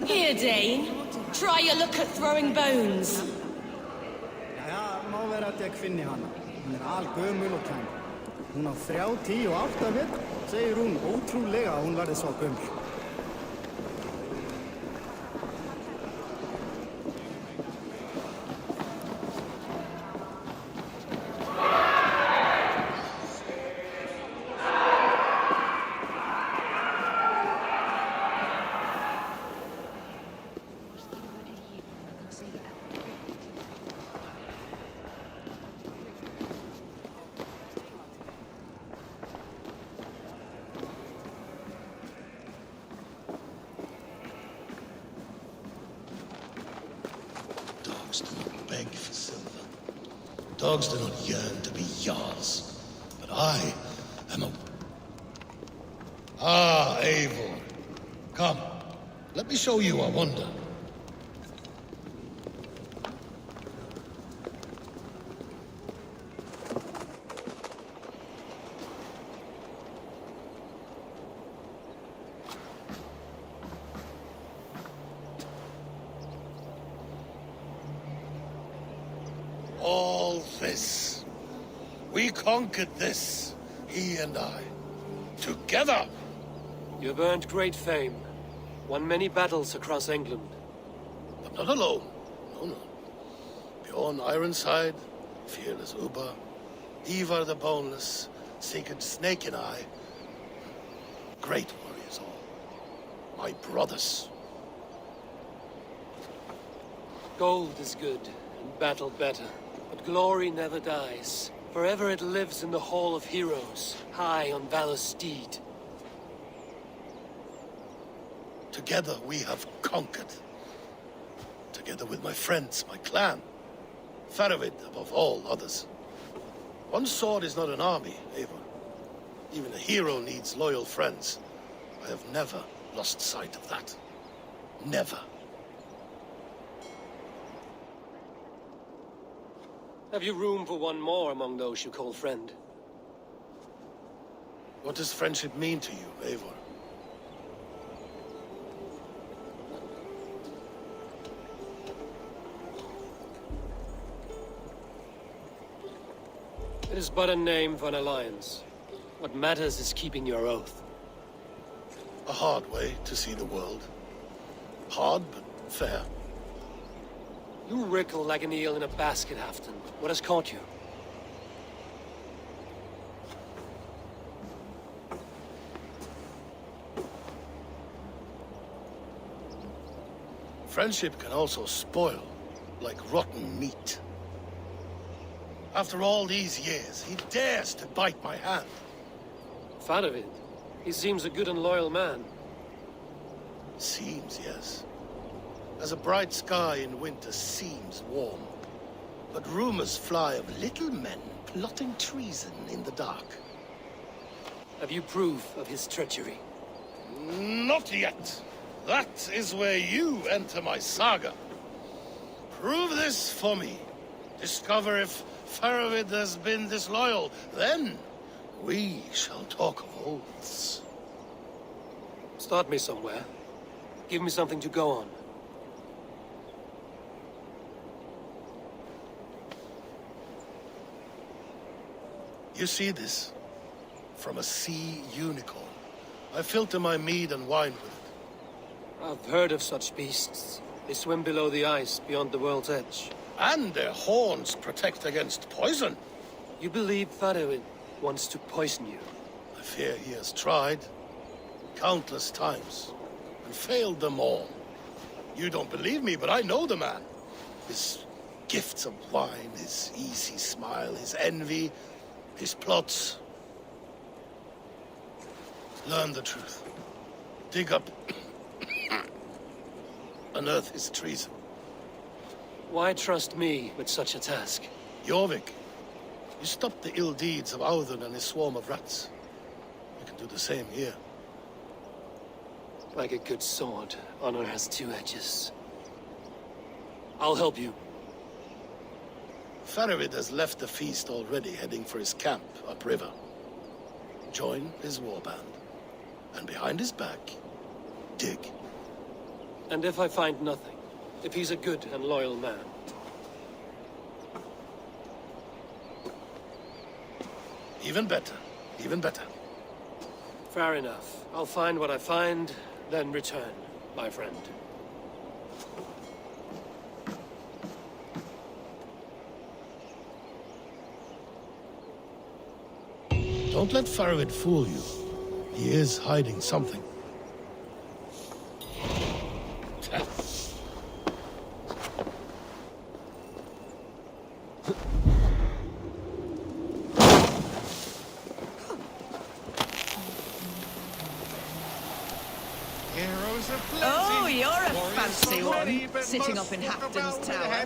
Here, Dane. Try your luck at throwing bones. Jæja, má vera að ég finni hana. Hún algömul og kæm. Hún á 38 vetur. Segir hún ótrúlega að hún verði svo gömul. Dogs do not beg for silver. Dogs do not yearn to be Jarls. But I am a... Ah, Eivor. Come, let me show you a wonder. All this. We conquered this, he and I. Together! You have earned great fame. Won many battles across England. But not alone. No, no. Bjorn Ironside, fearless Uber, Ivar the Boneless, Sigurd Snake and I. Great warriors all. My brothers. Gold is good, and battle better. But glory never dies. Forever it lives in the Hall of Heroes, high on Valor's steed. Together we have conquered. Together with my friends, my clan. Faravid above all others. One sword is not an army, Eivor. Even a hero needs loyal friends. I have never lost sight of that. Never. Have you room for one more among those you call friend? What does friendship mean to you, Eivor? It is but a name for an alliance. What matters is keeping your oath. A hard way to see the world. Hard, but fair. You wrinkle like an eel in a basket, Halfton. What has caught you? Friendship can also spoil, like rotten meat. After all these years, he dares to bite my hand. Faravid, he seems a good and loyal man. Seems, yes. As a bright sky in winter seems warm. But rumors fly of little men plotting treason in the dark. Have you proof of his treachery? Not yet. That is where you enter my saga. Prove this for me. Discover if Faravid has been disloyal. Then we shall talk of oaths. Start me somewhere. Give me something to go on. You see this? From a sea unicorn. I filter my mead and wine with it. I've heard of such beasts. They swim below the ice, beyond the world's edge. And their horns protect against poison. You believe Faravid wants to poison you? I fear he has tried countless times and failed them all. You don't believe me, but I know the man. His gifts of wine, his easy smile, his envy, his plots. Learn the truth. Dig up, unearth his treason. Why trust me with such a task? Jorvik, you stopped the ill deeds of Audun and his swarm of rats. You can do the same here. Like a good sword, honor has two edges. I'll help you. Faravid has left the feast already, heading for his camp upriver. Join his warband. And behind his back, dig. And if I find nothing? If he's a good and loyal man? Even better. Even better. Fair enough. I'll find what I find, then return, my friend. Don't let Faravid fool you. He is hiding something. Oh, you're a fancy one, sitting up in Hafton's tower.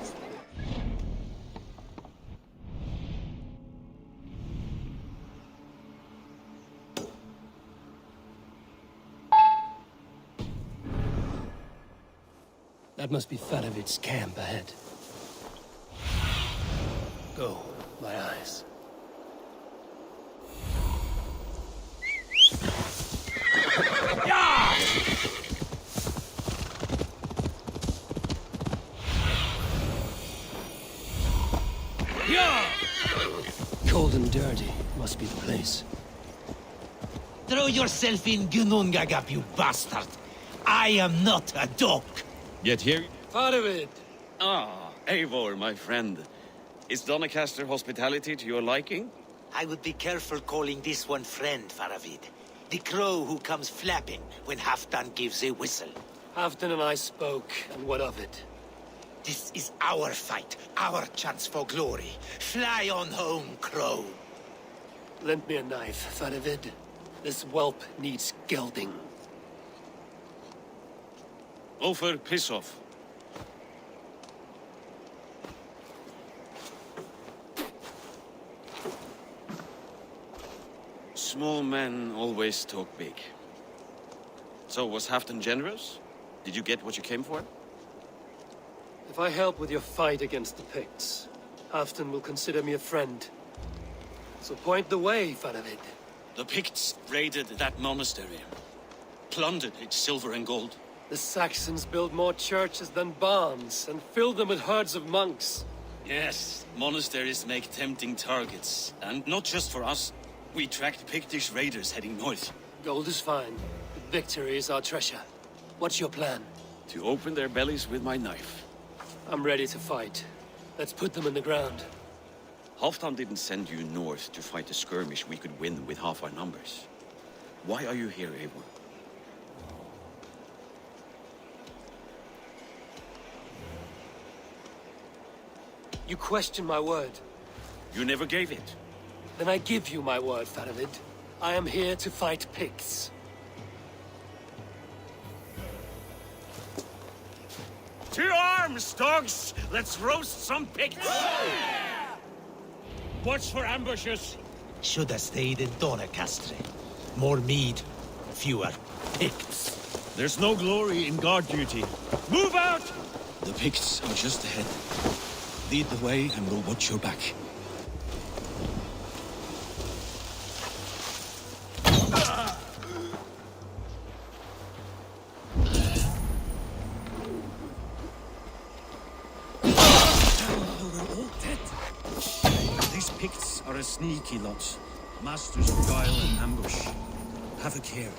That must be Faravid's camp ahead. Go, my eyes. Cold and dirty must be the place. Throw yourself in Gunungagap, you bastard! I am not a dog! Yet here... Faravid! Ah, Eivor, my friend. Is Doncaster hospitality to your liking? I would be careful calling this one friend, Faravid. The crow who comes flapping when Halfdan gives a whistle. Halfdan and I spoke, and what of it? This is our fight, our chance for glory. Fly on home, crow. Lend me a knife, Faravid. This whelp needs gelding. Ofer, piss off. Small men always talk big. So, was Halfdan generous? Did you get what you came for? If I help with your fight against the Picts, Halfdan will consider me a friend. So point the way, Faravid. The Picts raided that monastery. Plundered its silver and gold. The Saxons build more churches than barns, and fill them with herds of monks. Yes, monasteries make tempting targets. And not just for us. We tracked Pictish raiders heading north. Gold is fine, but victory is our treasure. What's your plan? To open their bellies with my knife. I'm ready to fight. Let's put them in the ground. Halfdan didn't send you north to fight a skirmish we could win with half our numbers. Why are you here, Eivor? You question my word. You never gave it. Then I give you my word, Faravid. I am here to fight Picts. To arms, dogs! Let's roast some Picts! Watch for ambushes. Should have stayed in Donacastre. More mead, fewer Picts. There's no glory in guard duty. Move out! The Picts are just ahead. Lead the way and we'll watch your back. These Picts are a sneaky lot. Masters of guile and ambush. Have a care.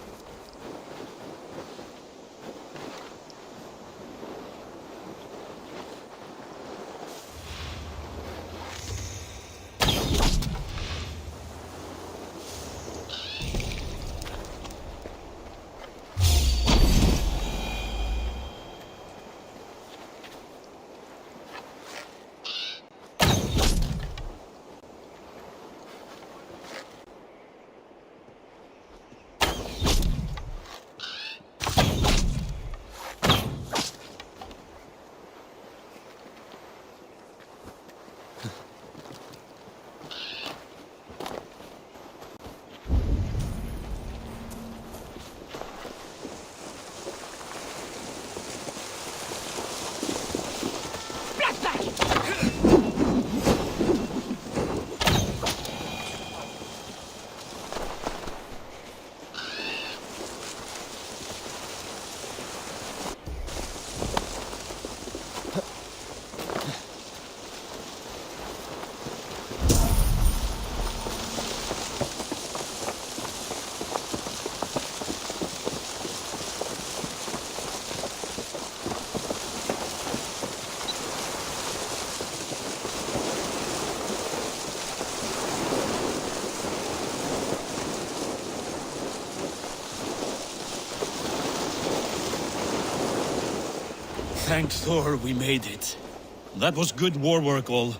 Thank Thor we made it. That was good war work, all.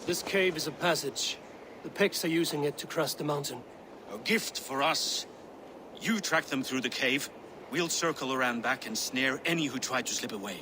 This cave is a passage. The Picts are using it to cross the mountain. A gift for us. You track them through the cave. We'll circle around back and snare any who try to slip away.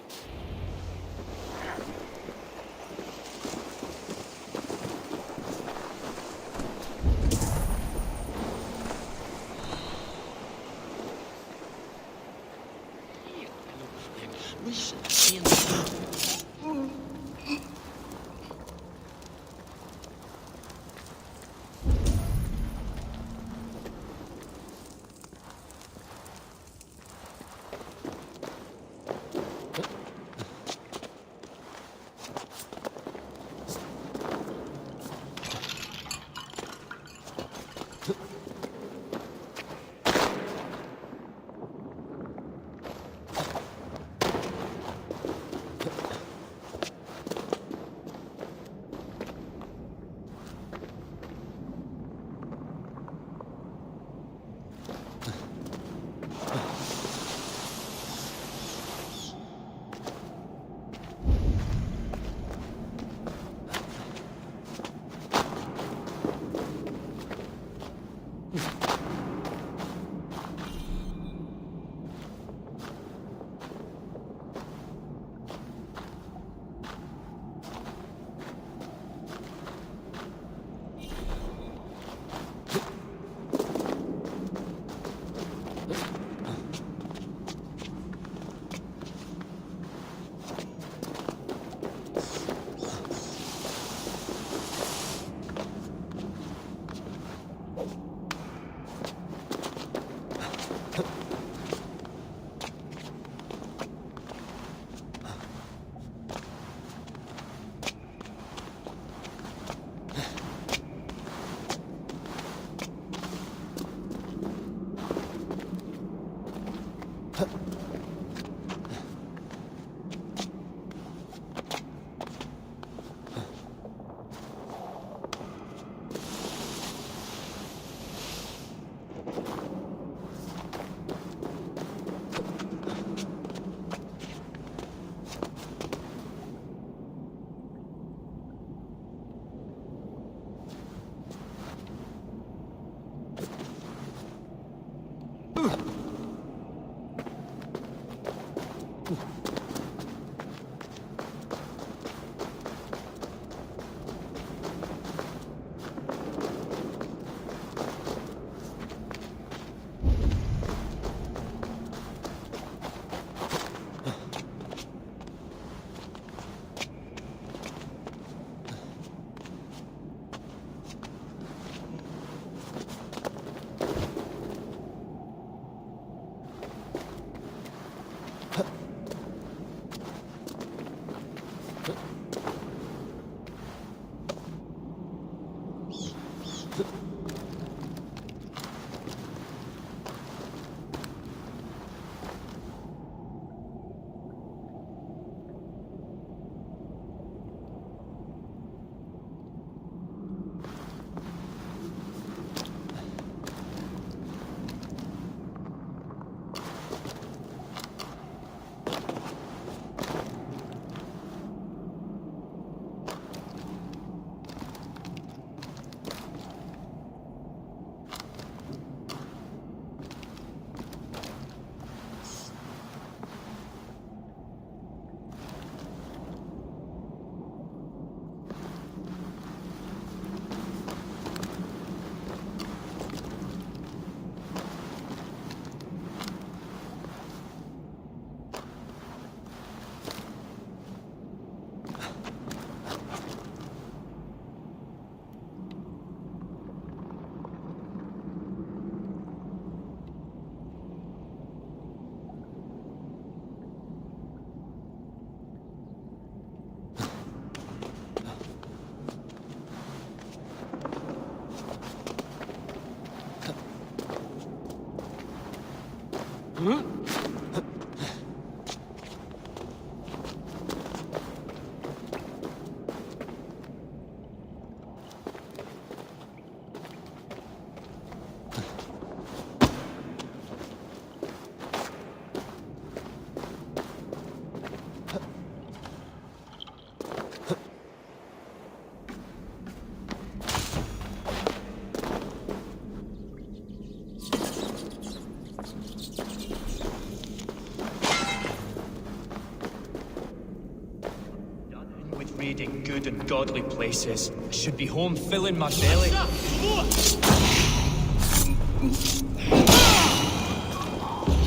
Reading good and godly places. I should be home filling my belly.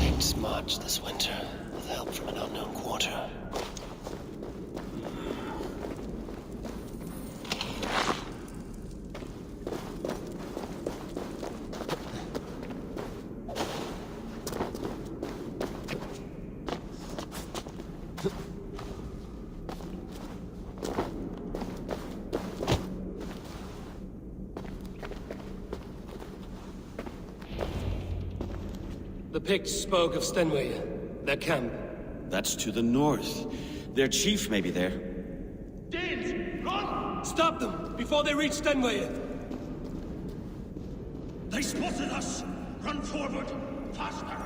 Let's march this winter with help from an unknown quarter. The Picts spoke of Stenway, their camp. That's to the north. Their chief may be there. Danes, run! Stop them before they reach Stenway. They spotted us! Run forward! Faster!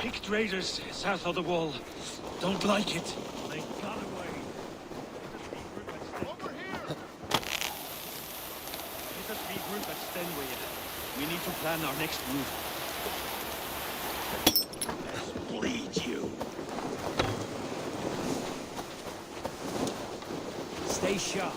Picked raiders south of the wall. Don't like it. They got away. Over here! Let us regroup at Stenway. We need to plan our next move. Let's bleed you! Stay sharp.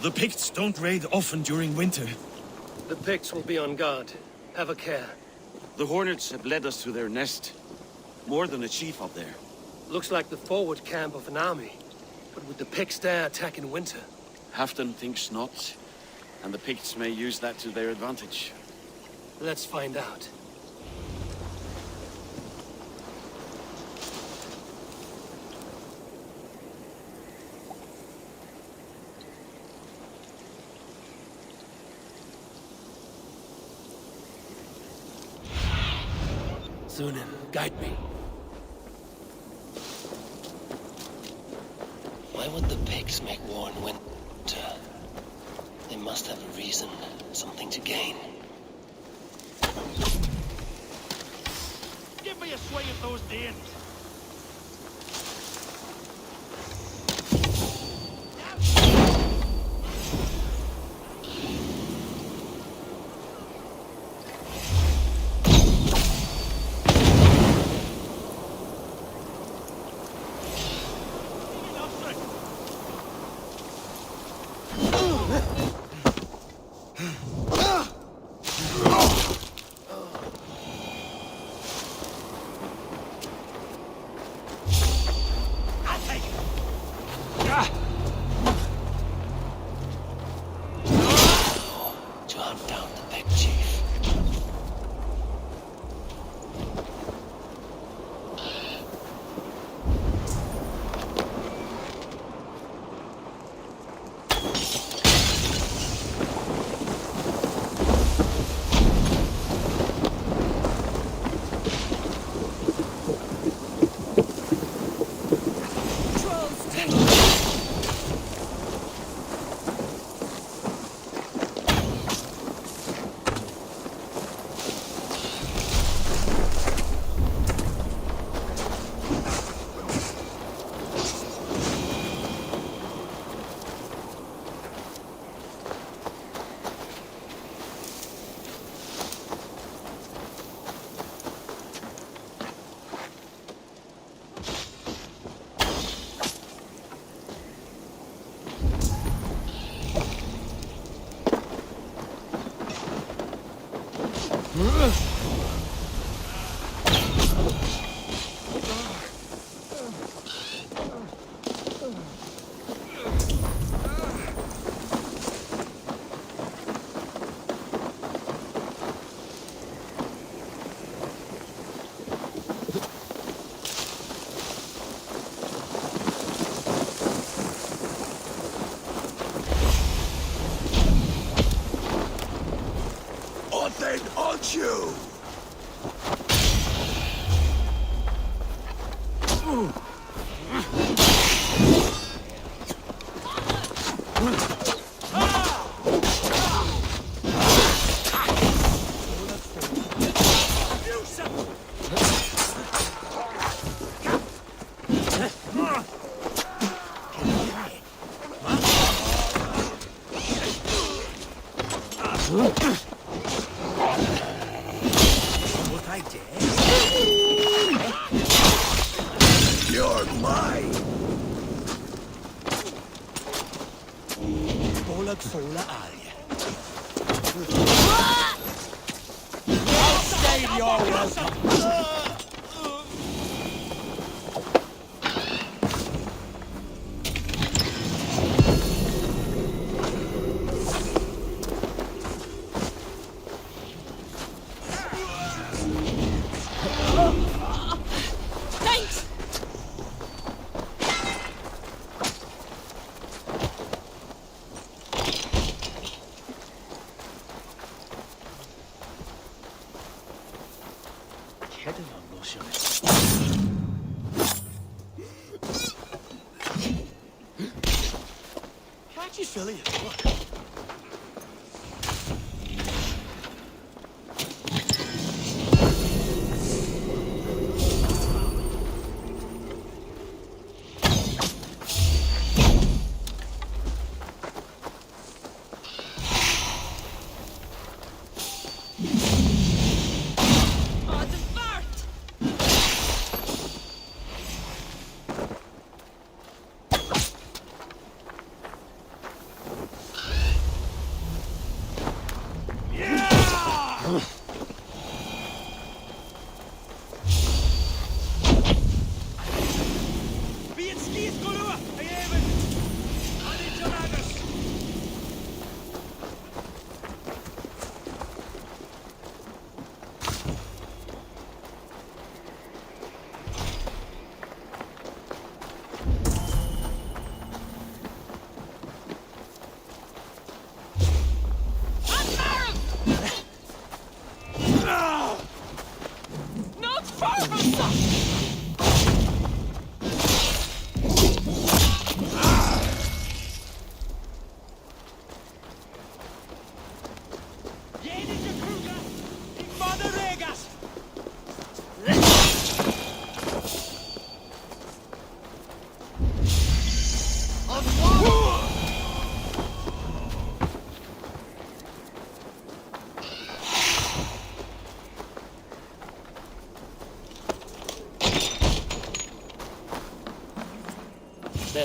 The Picts don't raid often during winter. The Picts will be on guard. Have a care. The Hornets have led us to their nest. More than a chief up there. Looks like the forward camp of an army. But would the Picts dare attack in winter? Halfdan thinks not. And the Picts may use that to their advantage. Let's find out. Zunin, guide me. Why would the Picts make war in winter? They must have a reason, something to gain. Give me a sway of those Danes. To hunt down the Pict chief. Then hunt you! You're mine! Bolag fola aria. Outstayed your welcome! How'd you feel it?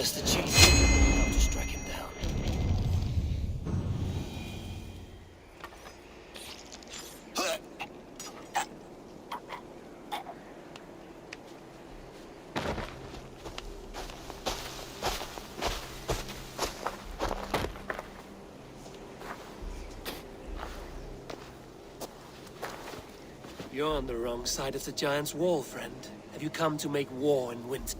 There's the chief. Now to strike him down. You're on the wrong side of the giant's wall, friend. Have you come to make war in winter?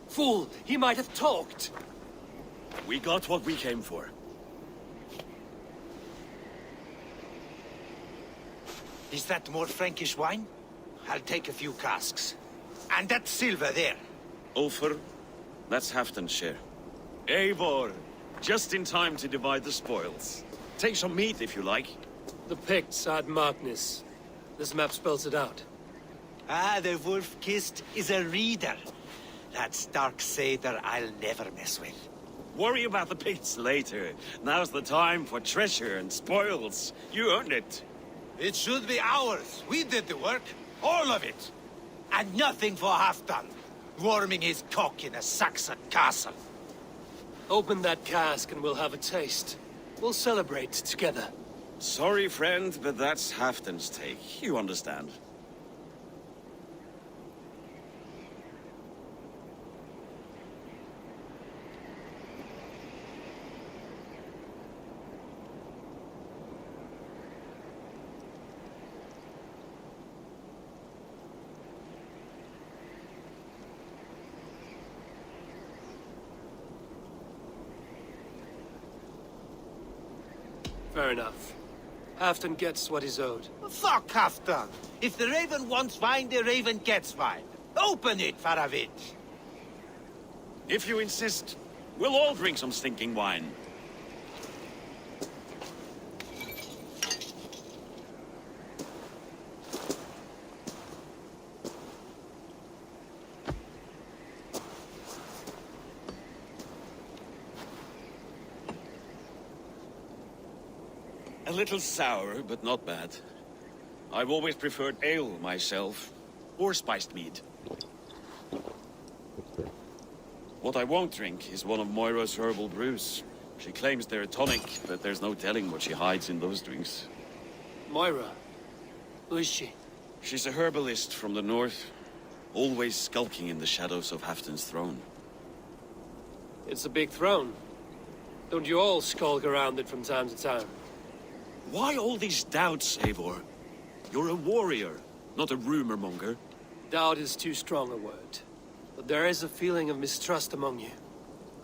Fool! He might have talked! We got what we came for. Is that more Frankish wine? I'll take a few casks. And that silver there. Ulfr, that's Halfdan's share. Eivor, just in time to divide the spoils. Take some meat if you like. The Picts had Magnus. This map spells it out. Ah, the wolf-kissed is a reader. That stark satyr I'll never mess with. Worry about the Picts later. Now's the time for treasure and spoils. You earned it. It should be ours. We did the work. All of it. And nothing for Halfdan. Warming his cock in a Saxon castle. Open that cask and we'll have a taste. We'll celebrate together. Sorry, friend, but that's Halfdan's take. You understand. Fair enough. Halfdan gets what he's owed. Fuck Halfdan. If the Raven wants wine, the Raven gets wine. Open it, Faravid. If you insist, we'll all drink some stinking wine. A little sour, but not bad. I've always preferred ale myself, or spiced mead. What I won't drink is one of Moira's herbal brews. She claims they're a tonic, but there's no telling what she hides in those drinks. Moira? Who is she? She's a herbalist from the north, always skulking in the shadows of Halfdan's throne. It's a big throne. Don't you all skulk around it from time to time? Why all these doubts, Eivor? You're a warrior, not a rumor monger. Doubt is too strong a word. But there is a feeling of mistrust among you.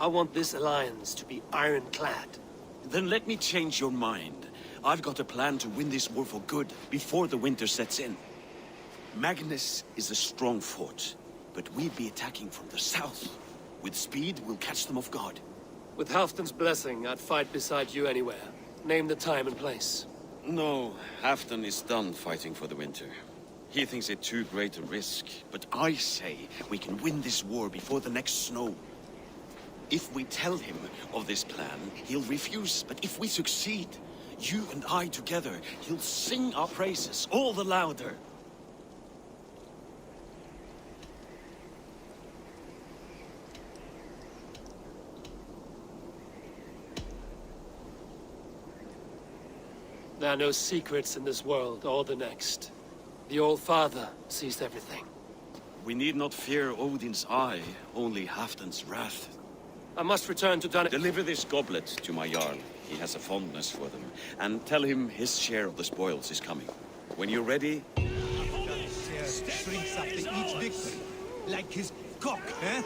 I want this alliance to be ironclad. Then let me change your mind. I've got a plan to win this war for good, before the winter sets in. Magnus is a strong fort, but we'll be attacking from the south. With speed, we'll catch them off guard. With Halfdan's blessing, I'd fight beside you anywhere. Name the time and place. No, Halfdan is done fighting for the winter. He thinks it too great a risk, but I say we can win this war before the next snow. If we tell him of this plan, he'll refuse, but if we succeed, you and I together, he'll sing our praises all the louder. There are no secrets in this world or the next. The Old Father sees everything. We need not fear Odin's eye, only Halfdan's wrath. I must return to Dun- Deliver this goblet to my Jarl. He has a fondness for them. And tell him his share of the spoils is coming. When you're ready... Shrinks after each victory, like his cock, eh?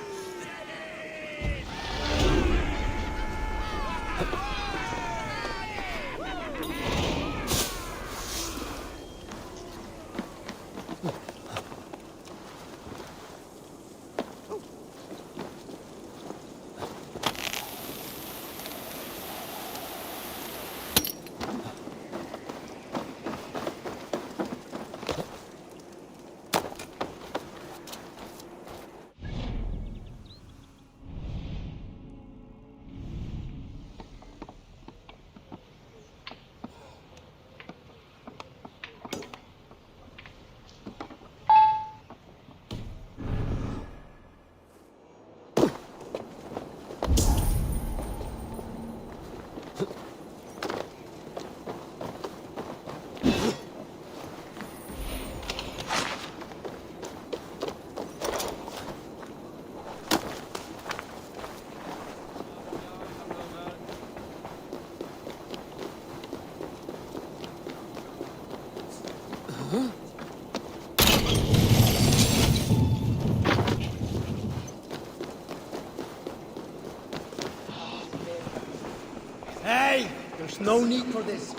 Hey! There's no need for this.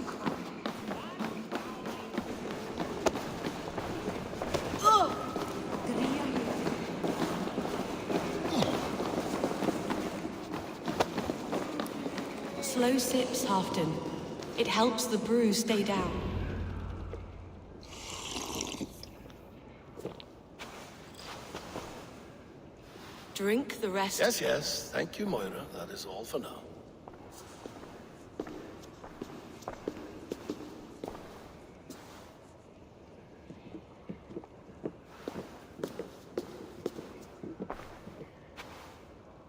Slow sips, Halfdan. It helps the brew stay down. Drink the rest. Yes, yes. Thank you, Moira. That is all for now.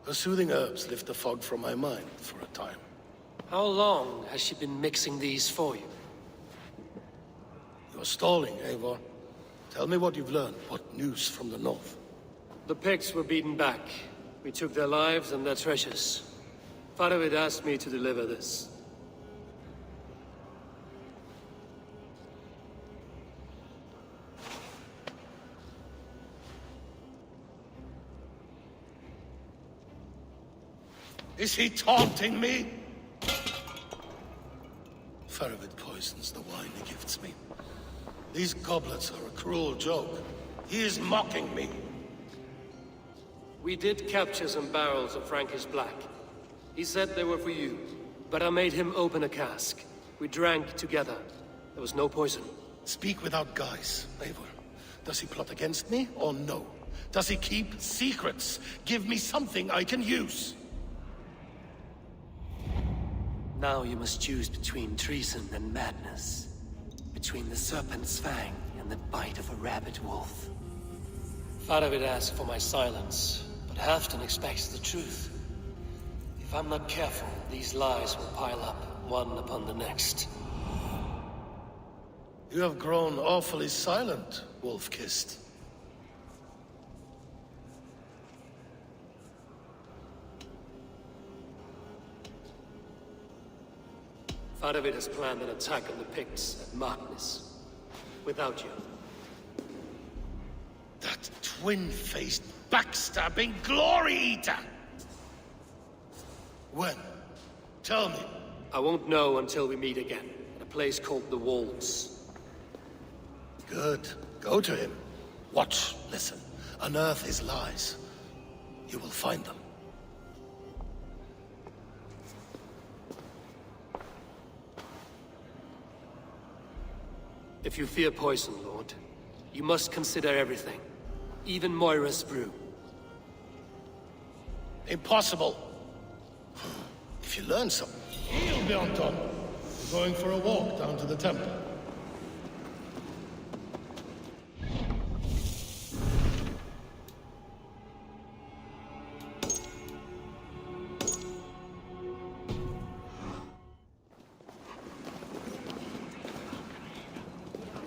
Her soothing herbs lift the fog from my mind for a time. How long has she been mixing these for you? You're stalling, Eivor. Tell me what you've learned. What news from the north? The Picts were beaten back. We took their lives and their treasures. Faravid asked me to deliver this. Is he taunting me? Faravid poisons the wine he gifts me. These goblets are a cruel joke. He is mocking me. We did capture some barrels of Frankish Black. He said they were for you, but I made him open a cask. We drank together. There was no poison. Speak without guise, Eivor. Does he plot against me, or no? Does he keep secrets? Give me something I can use. Now you must choose between treason and madness. Between the serpent's fang and the bite of a rabid wolf. Faravid asked for my silence, but Halfdan expects the truth. If I'm not careful, these lies will pile up, one upon the next. You have grown awfully silent, Wolf-Kissed. Faravid has planned an attack on the Picts at Magnus. Without you. That twin-faced, backstabbing glory eater! When? Tell me. I won't know until we meet again, at a place called the Walls. Good. Go to him. Watch, listen. Unearth his lies. You will find them. If you fear poison, Lord, you must consider everything. Even Moira's brew. Impossible. If you learn something, you'll be on top. We're going for a walk down to the temple.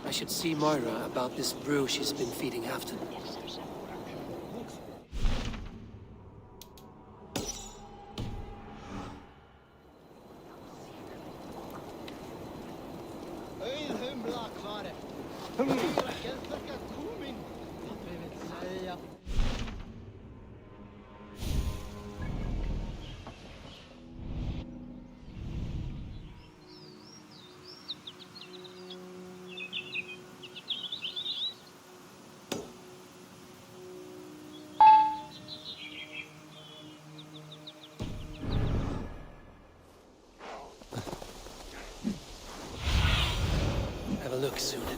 I should see Moira about this brew she's been feeding Halfdan. Have a look, Sunan.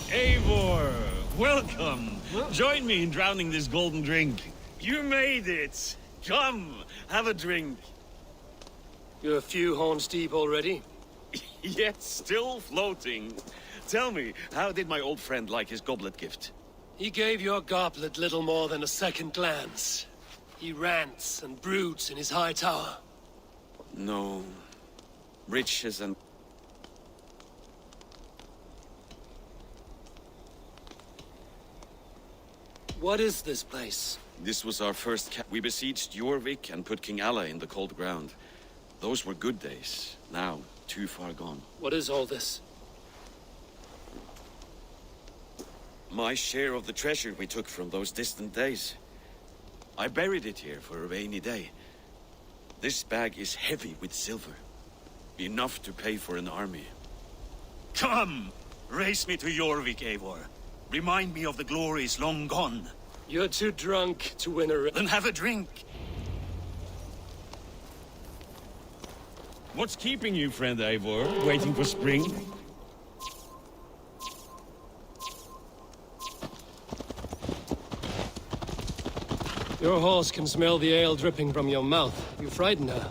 Eivor, welcome. Join me in drowning this golden drink. You made it! Come, have a drink. You're a few horns deep already? Yet still floating. Tell me, how did my old friend like his goblet gift? He gave your goblet little more than a second glance. He rants and broods in his high tower. No. Riches and... What is this place? This was our first We besieged Jorvik and put King Alla in the cold ground. Those were good days. Now, too far gone. What is all this? My share of the treasure we took from those distant days. I buried it here for a rainy day. This bag is heavy with silver. Enough to pay for an army. Come! Race me to Jorvik, Eivor. Remind me of the glories long gone. You're too drunk to win a... Then have a drink. What's keeping you, friend Eivor? Waiting for spring? Your horse can smell the ale dripping from your mouth. You frighten her.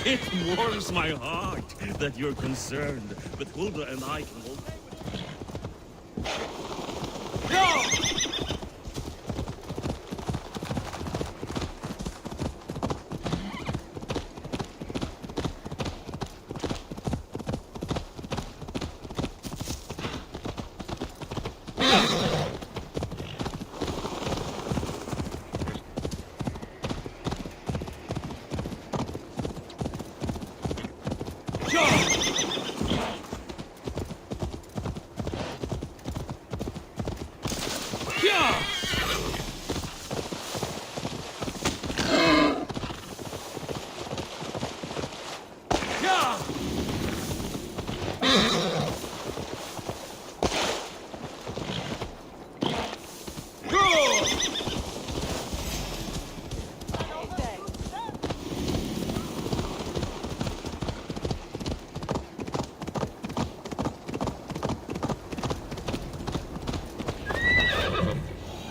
It warms my heart that you're concerned, but Hulda and I can hold...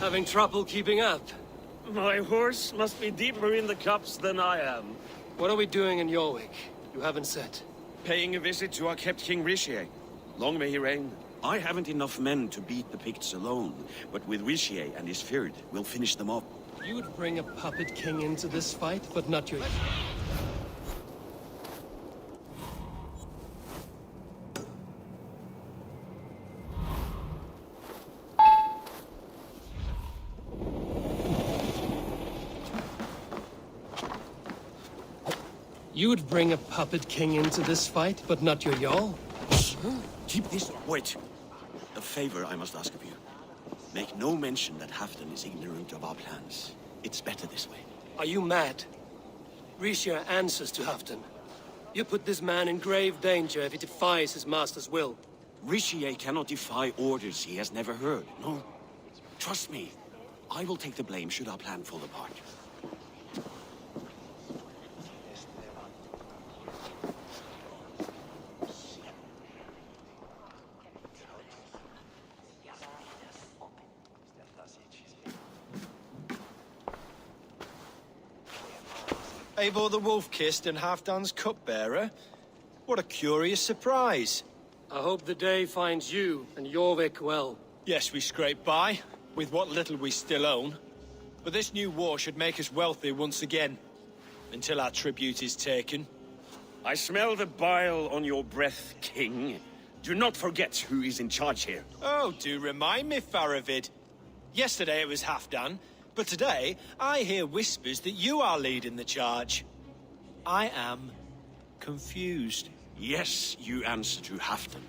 Having trouble keeping up? My horse must be deeper in the cups than I am. What are we doing in Jorvik? You haven't said. Paying a visit to our kept King Richier. Long may he reign. I haven't enough men to beat the Picts alone, but with Richier and his Fyrd, we'll finish them off. You would bring a puppet king into this fight, but not your... You would bring a puppet king into this fight, but not your Jarl? Keep this... Wait. A favor I must ask of you. Make no mention that Halfdan is ignorant of our plans. It's better this way. Are you mad? Richier answers to Halfdan. You put this man in grave danger if he defies his master's will. Richier cannot defy orders he has never heard, no? Trust me. I will take the blame should our plan fall apart. Eivor the Wolf-Kissed and Halfdan's cupbearer? What a curious surprise. I hope the day finds you and Jorvik well. Yes, we scrape by, with what little we still own. But this new war should make us wealthy once again, until our tribute is taken. I smell the bile on your breath, King. Do not forget who is in charge here. Oh, do remind me, Faravid. Yesterday it was Halfdan, but today I hear whispers that you are leading the charge. I am confused. Yes, you answer to Halfdan.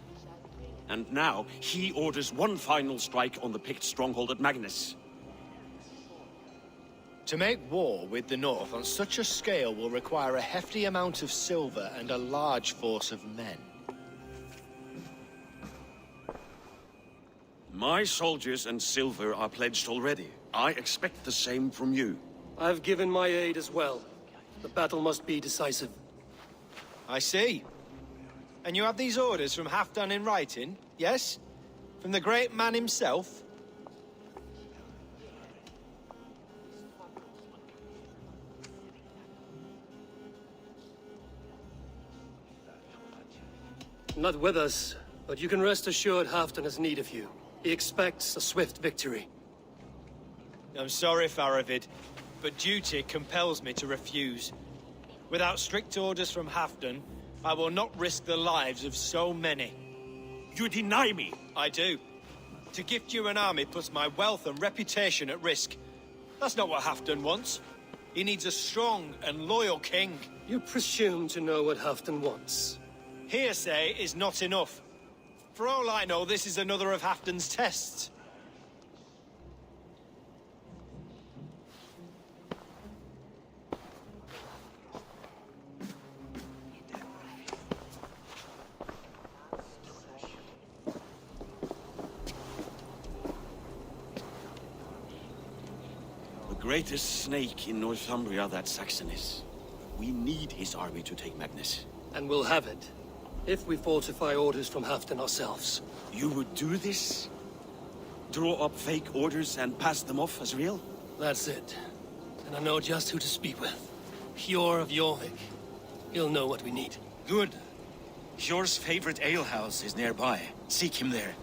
And now he orders one final strike on the Pict stronghold at Magnus. To make war with the North on such a scale will require a hefty amount of silver and a large force of men. My soldiers and silver are pledged already. I expect the same from you. I've given my aid as well. The battle must be decisive. I see. And you have these orders from Halfdan in writing, yes? From the great man himself? Not with us, but you can rest assured Halfdan has need of you. He expects a swift victory. I'm sorry, Faravid, but duty compels me to refuse. Without strict orders from Halfdan, I will not risk the lives of so many. You deny me! I do. To gift you an army puts my wealth and reputation at risk. That's not what Halfdan wants. He needs a strong and loyal king. You presume to know what Halfdan wants. Hearsay is not enough. For all I know, this is another of Halfdan's tests. greatest snake in Northumbria that Saxon is. We need his army to take Magnus. And we'll have it, if we falsify orders from Halfdan ourselves. You would do this? Draw up fake orders and pass them off as real? That's it. And I know just who to speak with. Hjor of Jorvik. He'll know what we need. Good. Hjor's favorite alehouse is nearby. Seek him there.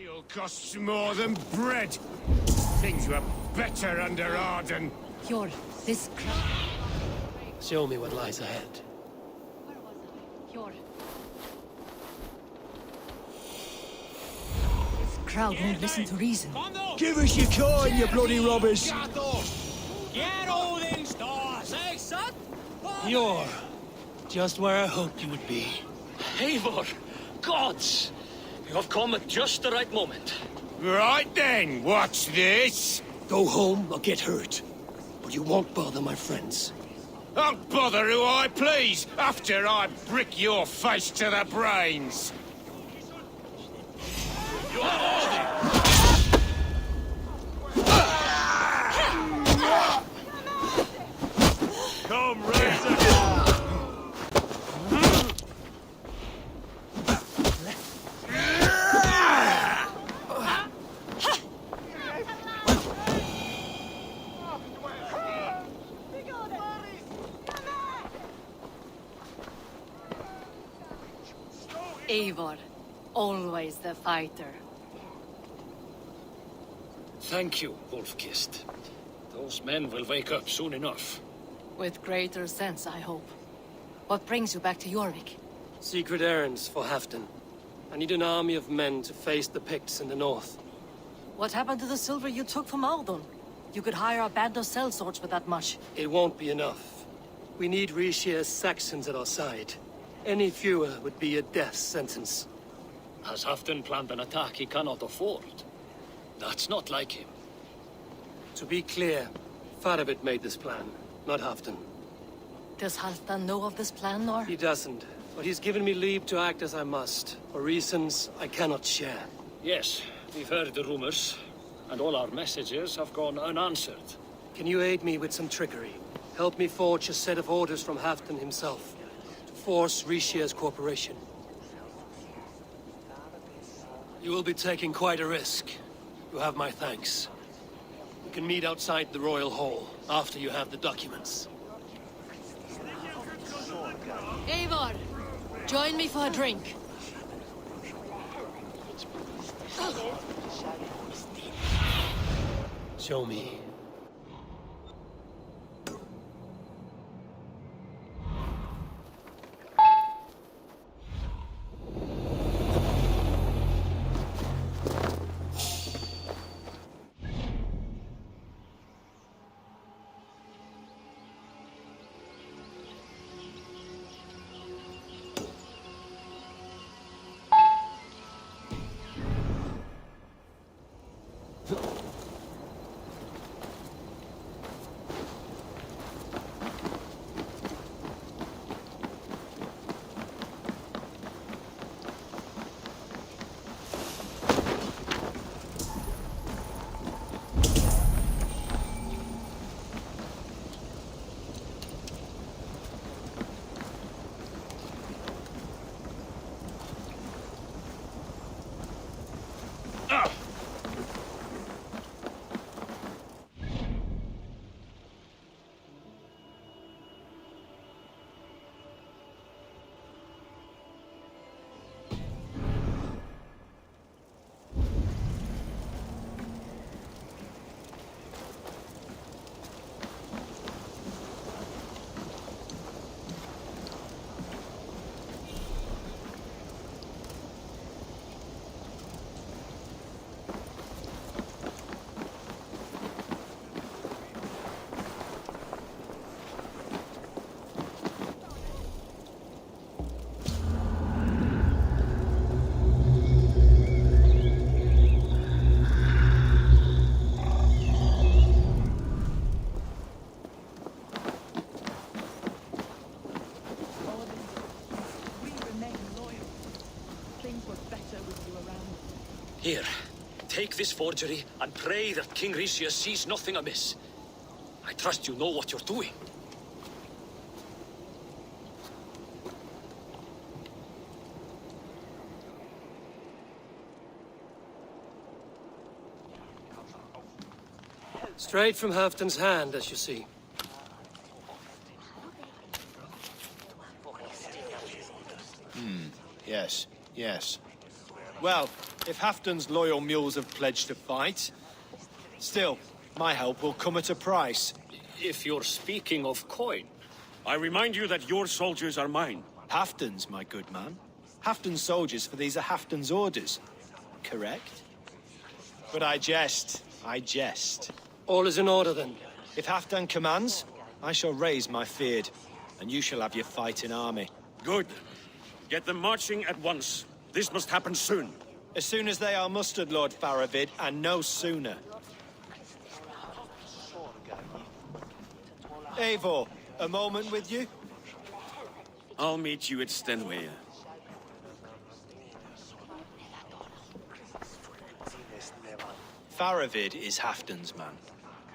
Ale costs more than bread. Things were better under Arden. Hjor, this crowd. Show me what lies ahead. Hjor. This crowd won't listen to reason. Give us your coin, you bloody robbers! Get Odin's stars, eh, son? You're just where I hoped you would be. Eivor! Gods! You have come at just the right moment. Right then, what's this? Go home or get hurt. But you won't bother my friends. I'll bother who I please, after I brick your face to the brains. Come, Razor! Eivor, always the fighter. Thank you, Wolf-Kissed. Those men will wake up soon enough. With greater sense, I hope. What brings you back to Jorvik? Secret errands for Halfdan. I need an army of men to face the Picts in the north. What happened to the silver you took from Aldon? You could hire a band of sellswords with that much. It won't be enough. We need Rishia's Saxons at our side. Any fewer would be a death sentence. Has Halfdan planned an attack he cannot afford? That's not like him. To be clear, Faravit made this plan, not Halfdan. Does Halfdan know of this plan, or? He doesn't, but he's given me leave to act as I must, for reasons I cannot share. Yes, we've heard the rumors, and all our messages have gone unanswered. Can you aid me with some trickery? Help me forge a set of orders from Halfdan himself, to force Rishia's cooperation. You will be taking quite a risk. You have my thanks. We can meet outside the Royal Hall, after you have the documents. Eivor, join me for a drink. Show me. Here, take this forgery and pray that King Ricius sees nothing amiss. I trust you know what you're doing. Straight from Halfton's hand, as you see. Yes, yes. Well, if Halfton's loyal mules have pledged to fight, still, my help will come at a price. If you're speaking of coin. I remind you that your soldiers are mine. Halfton's, my good man. Halfton's soldiers, for these are Halfton's orders. Correct? But I jest. I jest. All is in order, then. If Halfdan commands, I shall raise my feared, and you shall have your fighting army. Good. Get them marching at once. This must happen soon. As soon as they are mustered, Lord Faravid, and no sooner. Eivor, a moment with you? I'll meet you at Stenway. Faravid is Halfdan's man.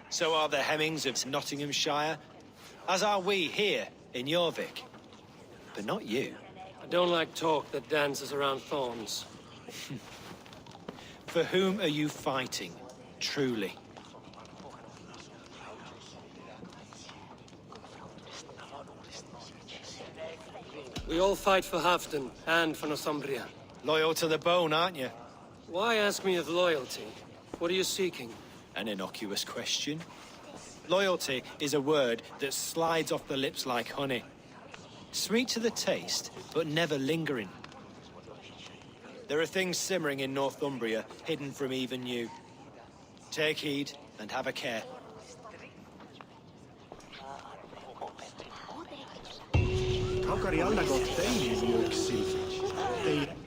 So are the Hemmings of Nottinghamshire, as are we here in Jorvik. But not you. I don't like talk that dances around thorns. For whom are you fighting, truly? We all fight for Halfdan and for Northumbria. Loyal to the bone, aren't you? Why ask me of loyalty? What are you seeking? An innocuous question. Loyalty is a word that slides off the lips like honey. Sweet to the taste, but never lingering. There are things simmering in Northumbria, hidden from even you. Take heed, and have a care. Haukar i alla gott dig, mjölksilver.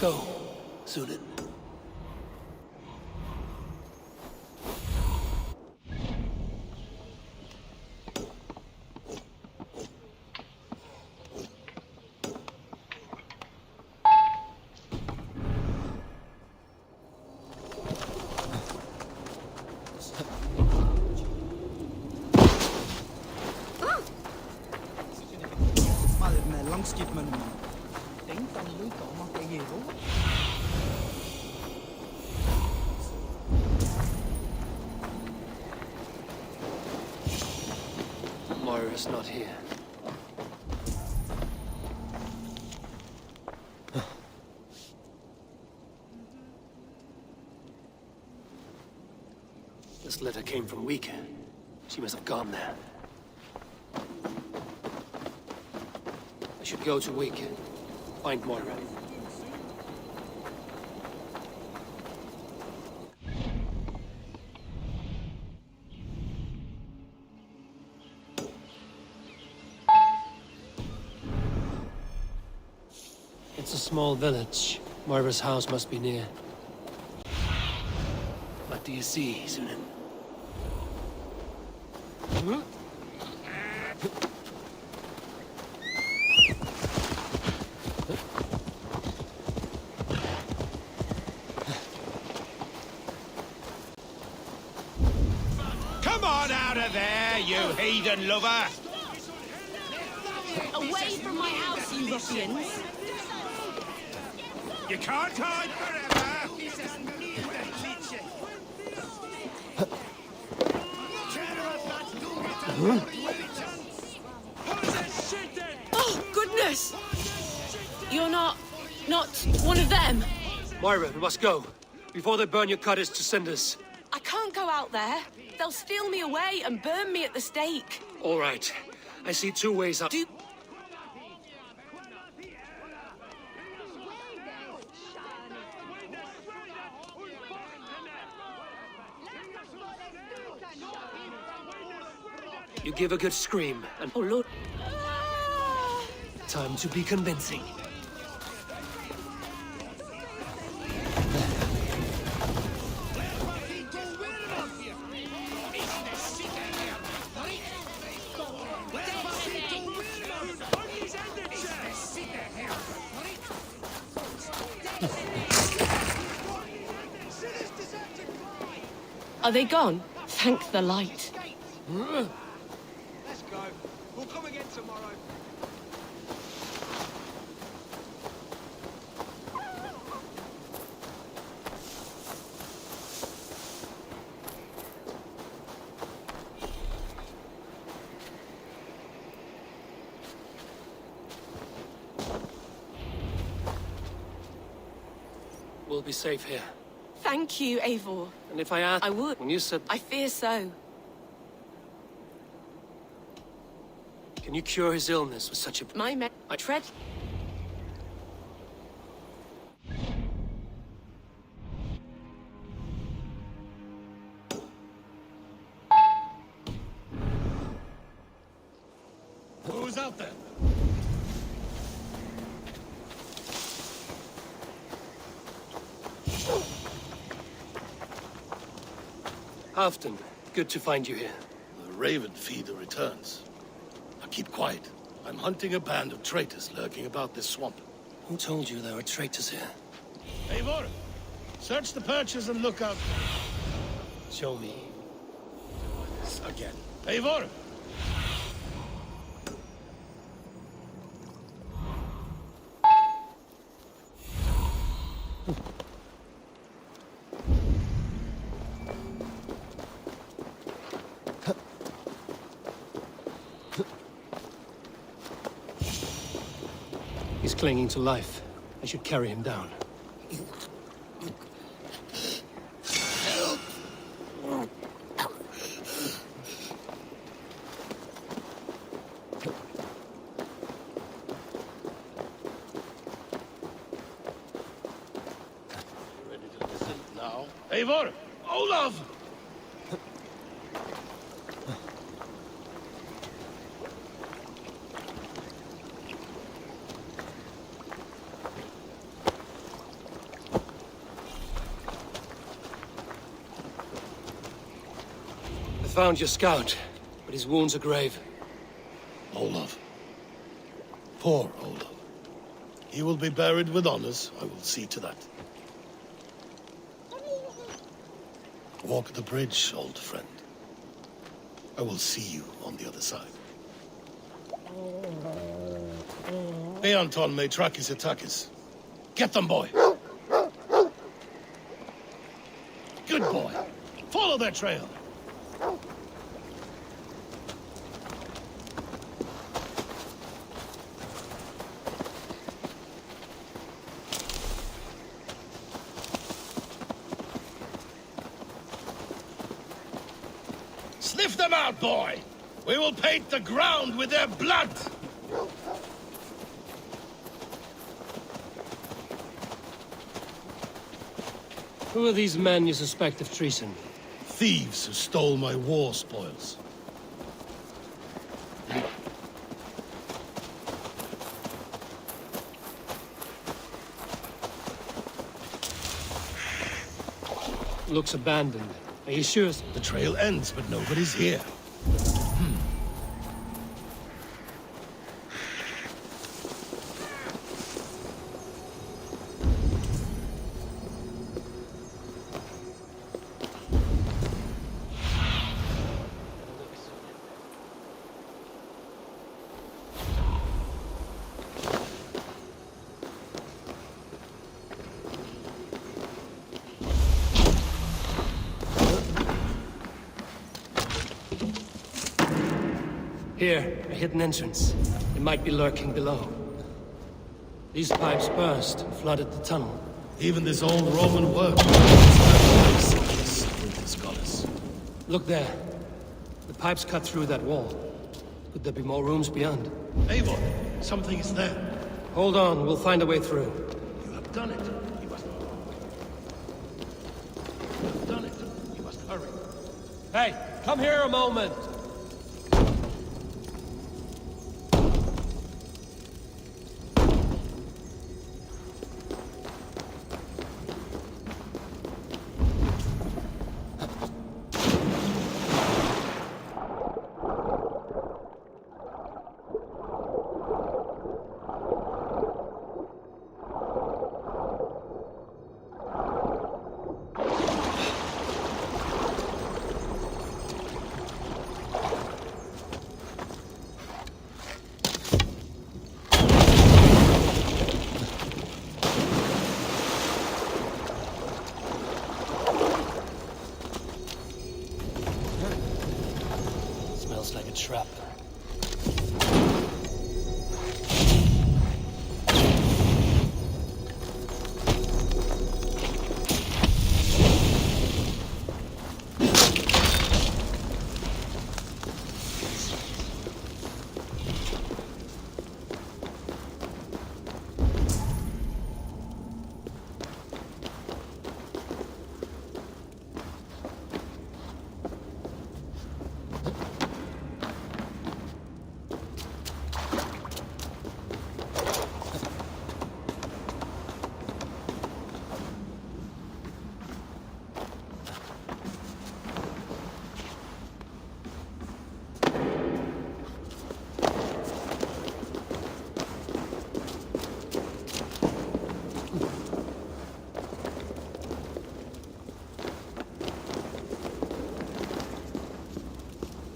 Go, Sunan. Maður með langskipmönnum. Engan luta om att jag är råd. Moira's not here. This letter came from Wika. She must have gone there. I should go to Wika. Find Moira. It's a small village. Moira's house must be near. What do you see, Sunan? Come on out of there, you heathen lover! Away from my house, you ruffians! You can't hide forever! Oh, goodness! You're not one of them? Moira, we must go. Before they burn your cottage to cinders. I can't go out there. They'll steal me away and burn me at the stake. All right. I see two ways out. You give a good scream, and... Oh, Lord. Time to be convincing. Are they gone? Thank the light. Let's go. We'll come again tomorrow. We'll be safe here. Thank you, Eivor. And if I asked... I would. When you said... I fear so. Can you cure his illness with such a... I tread... Who's out there? Halfton, good to find you here. The Raven feeder returns. Now keep quiet. I'm hunting a band of traitors lurking about this swamp. Who told you there were traitors here? Eivor, search the perches and look out. Show me. Again. Eivor! He's clinging to life. I should carry him down. Ready to listen now? Eivor! Olaf! found your scout, but his wounds are grave. Olaf. Poor Olaf. He will be buried with honors. I will see to that. Walk the bridge, old friend. I will see you on the other side. Beanton may track his attackers. Get them, boy! Good boy. Follow their trail. Sniff them out, boy! We will paint the ground with their blood! Who are these men you suspect of treason? Thieves who stole my war spoils. Looks abandoned. Are you sure? The trail ends, but nobody's here. Here, a hidden entrance. It might be lurking below. These pipes burst and flooded the tunnel. Even this old Roman work. Scholars. Look there. The pipes cut through that wall. Could there be more rooms beyond? Eivor, something is there. Hold on, we'll find a way through. You have done it. You must... You have done it. You must hurry. Hey, come here a moment! Smells like a trap.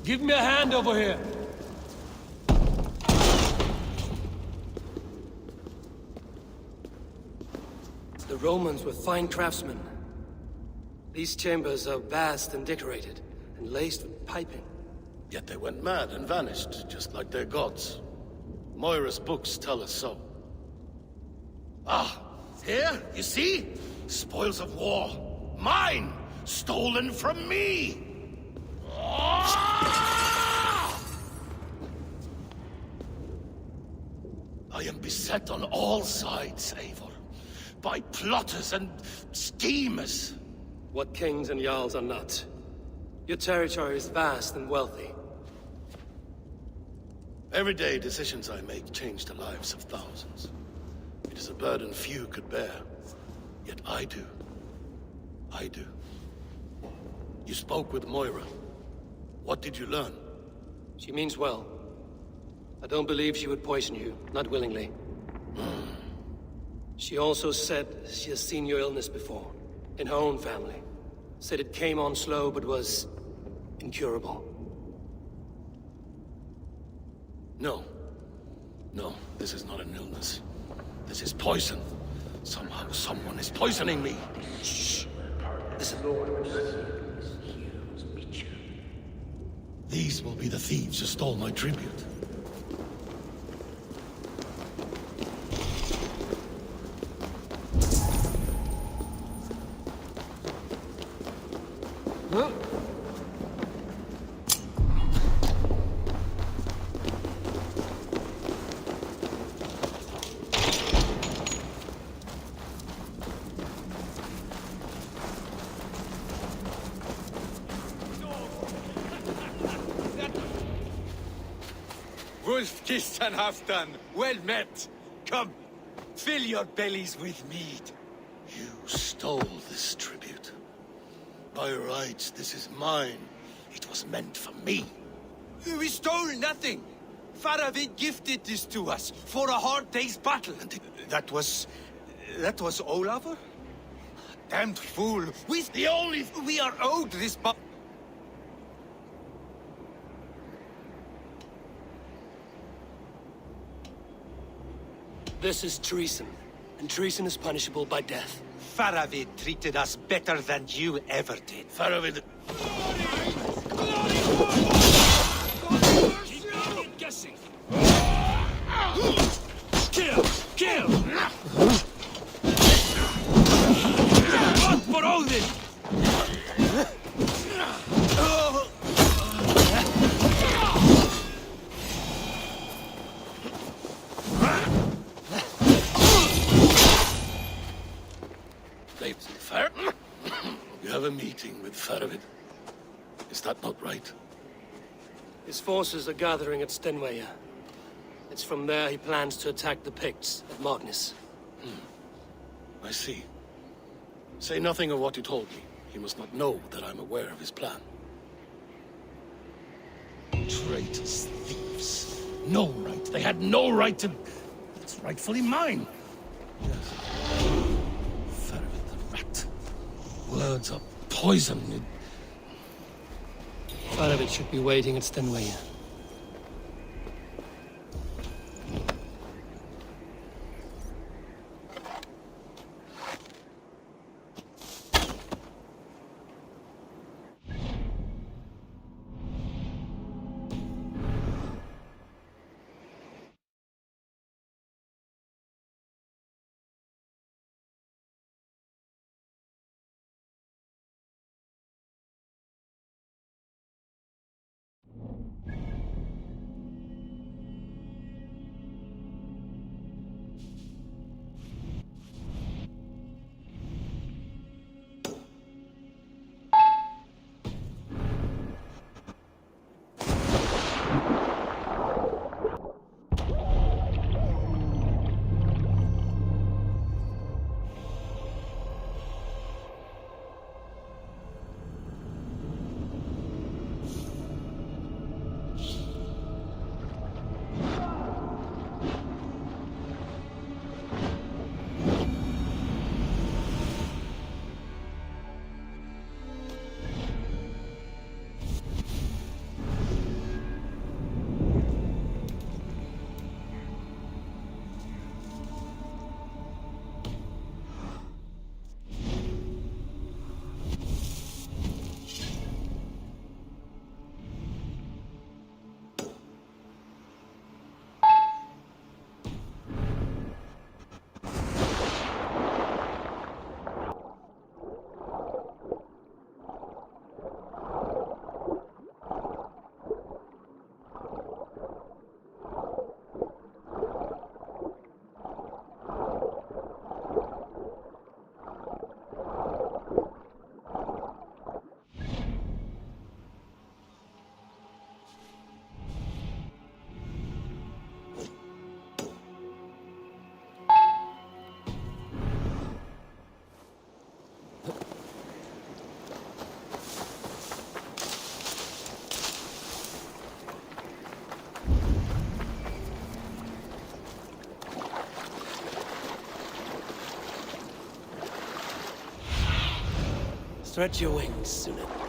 Give me a hand over here! The Romans were fine craftsmen. These chambers are vast and decorated, and laced with piping. Yet they went mad and vanished, just like their gods. Moira's books tell us so. Ah, here, you see? Spoils of war. Mine! Stolen from me! I am beset on all sides, Eivor. By plotters and schemers. What kings and jarls are not. Your territory is vast and wealthy. Everyday decisions I make change the lives of thousands. It is a burden few could bear. Yet I do. I do. You spoke with Moira. What did you learn? She means well. I don't believe she would poison you, not willingly. She also said she has seen your illness before, in her own family. Said it came on slow, but was incurable. No. No, this is not an illness. This is poison. Somehow, someone is poisoning me. Shh. Listen. These will be the thieves who stole my tribute. Huh? Wolf-kissed and Halfdan, well met. Come, fill your bellies with mead. You stole this tribute. By rights, this is mine. It was meant for me. We stole nothing. Faravid gifted this to us for a hard day's battle. And that was Olafur? Damned fool. We are owed this This is treason, and treason is punishable by death. Faravid treated us better than you ever did. Faravid... Keep guessing. Kill! Kill! What for Odin? You have a meeting with Faravid. Is that not right? His forces are gathering at Stenweya. It's from there he plans to attack the Picts at Magnus. I see. Say nothing of what you told me. He must not know that I'm aware of his plan. Traitors, thieves. No right. They had no right to... It's rightfully mine. Yes. Faravid the rat. Words are poison. Faravid should be waiting at Stenweya. Stretch your wings, Sunan.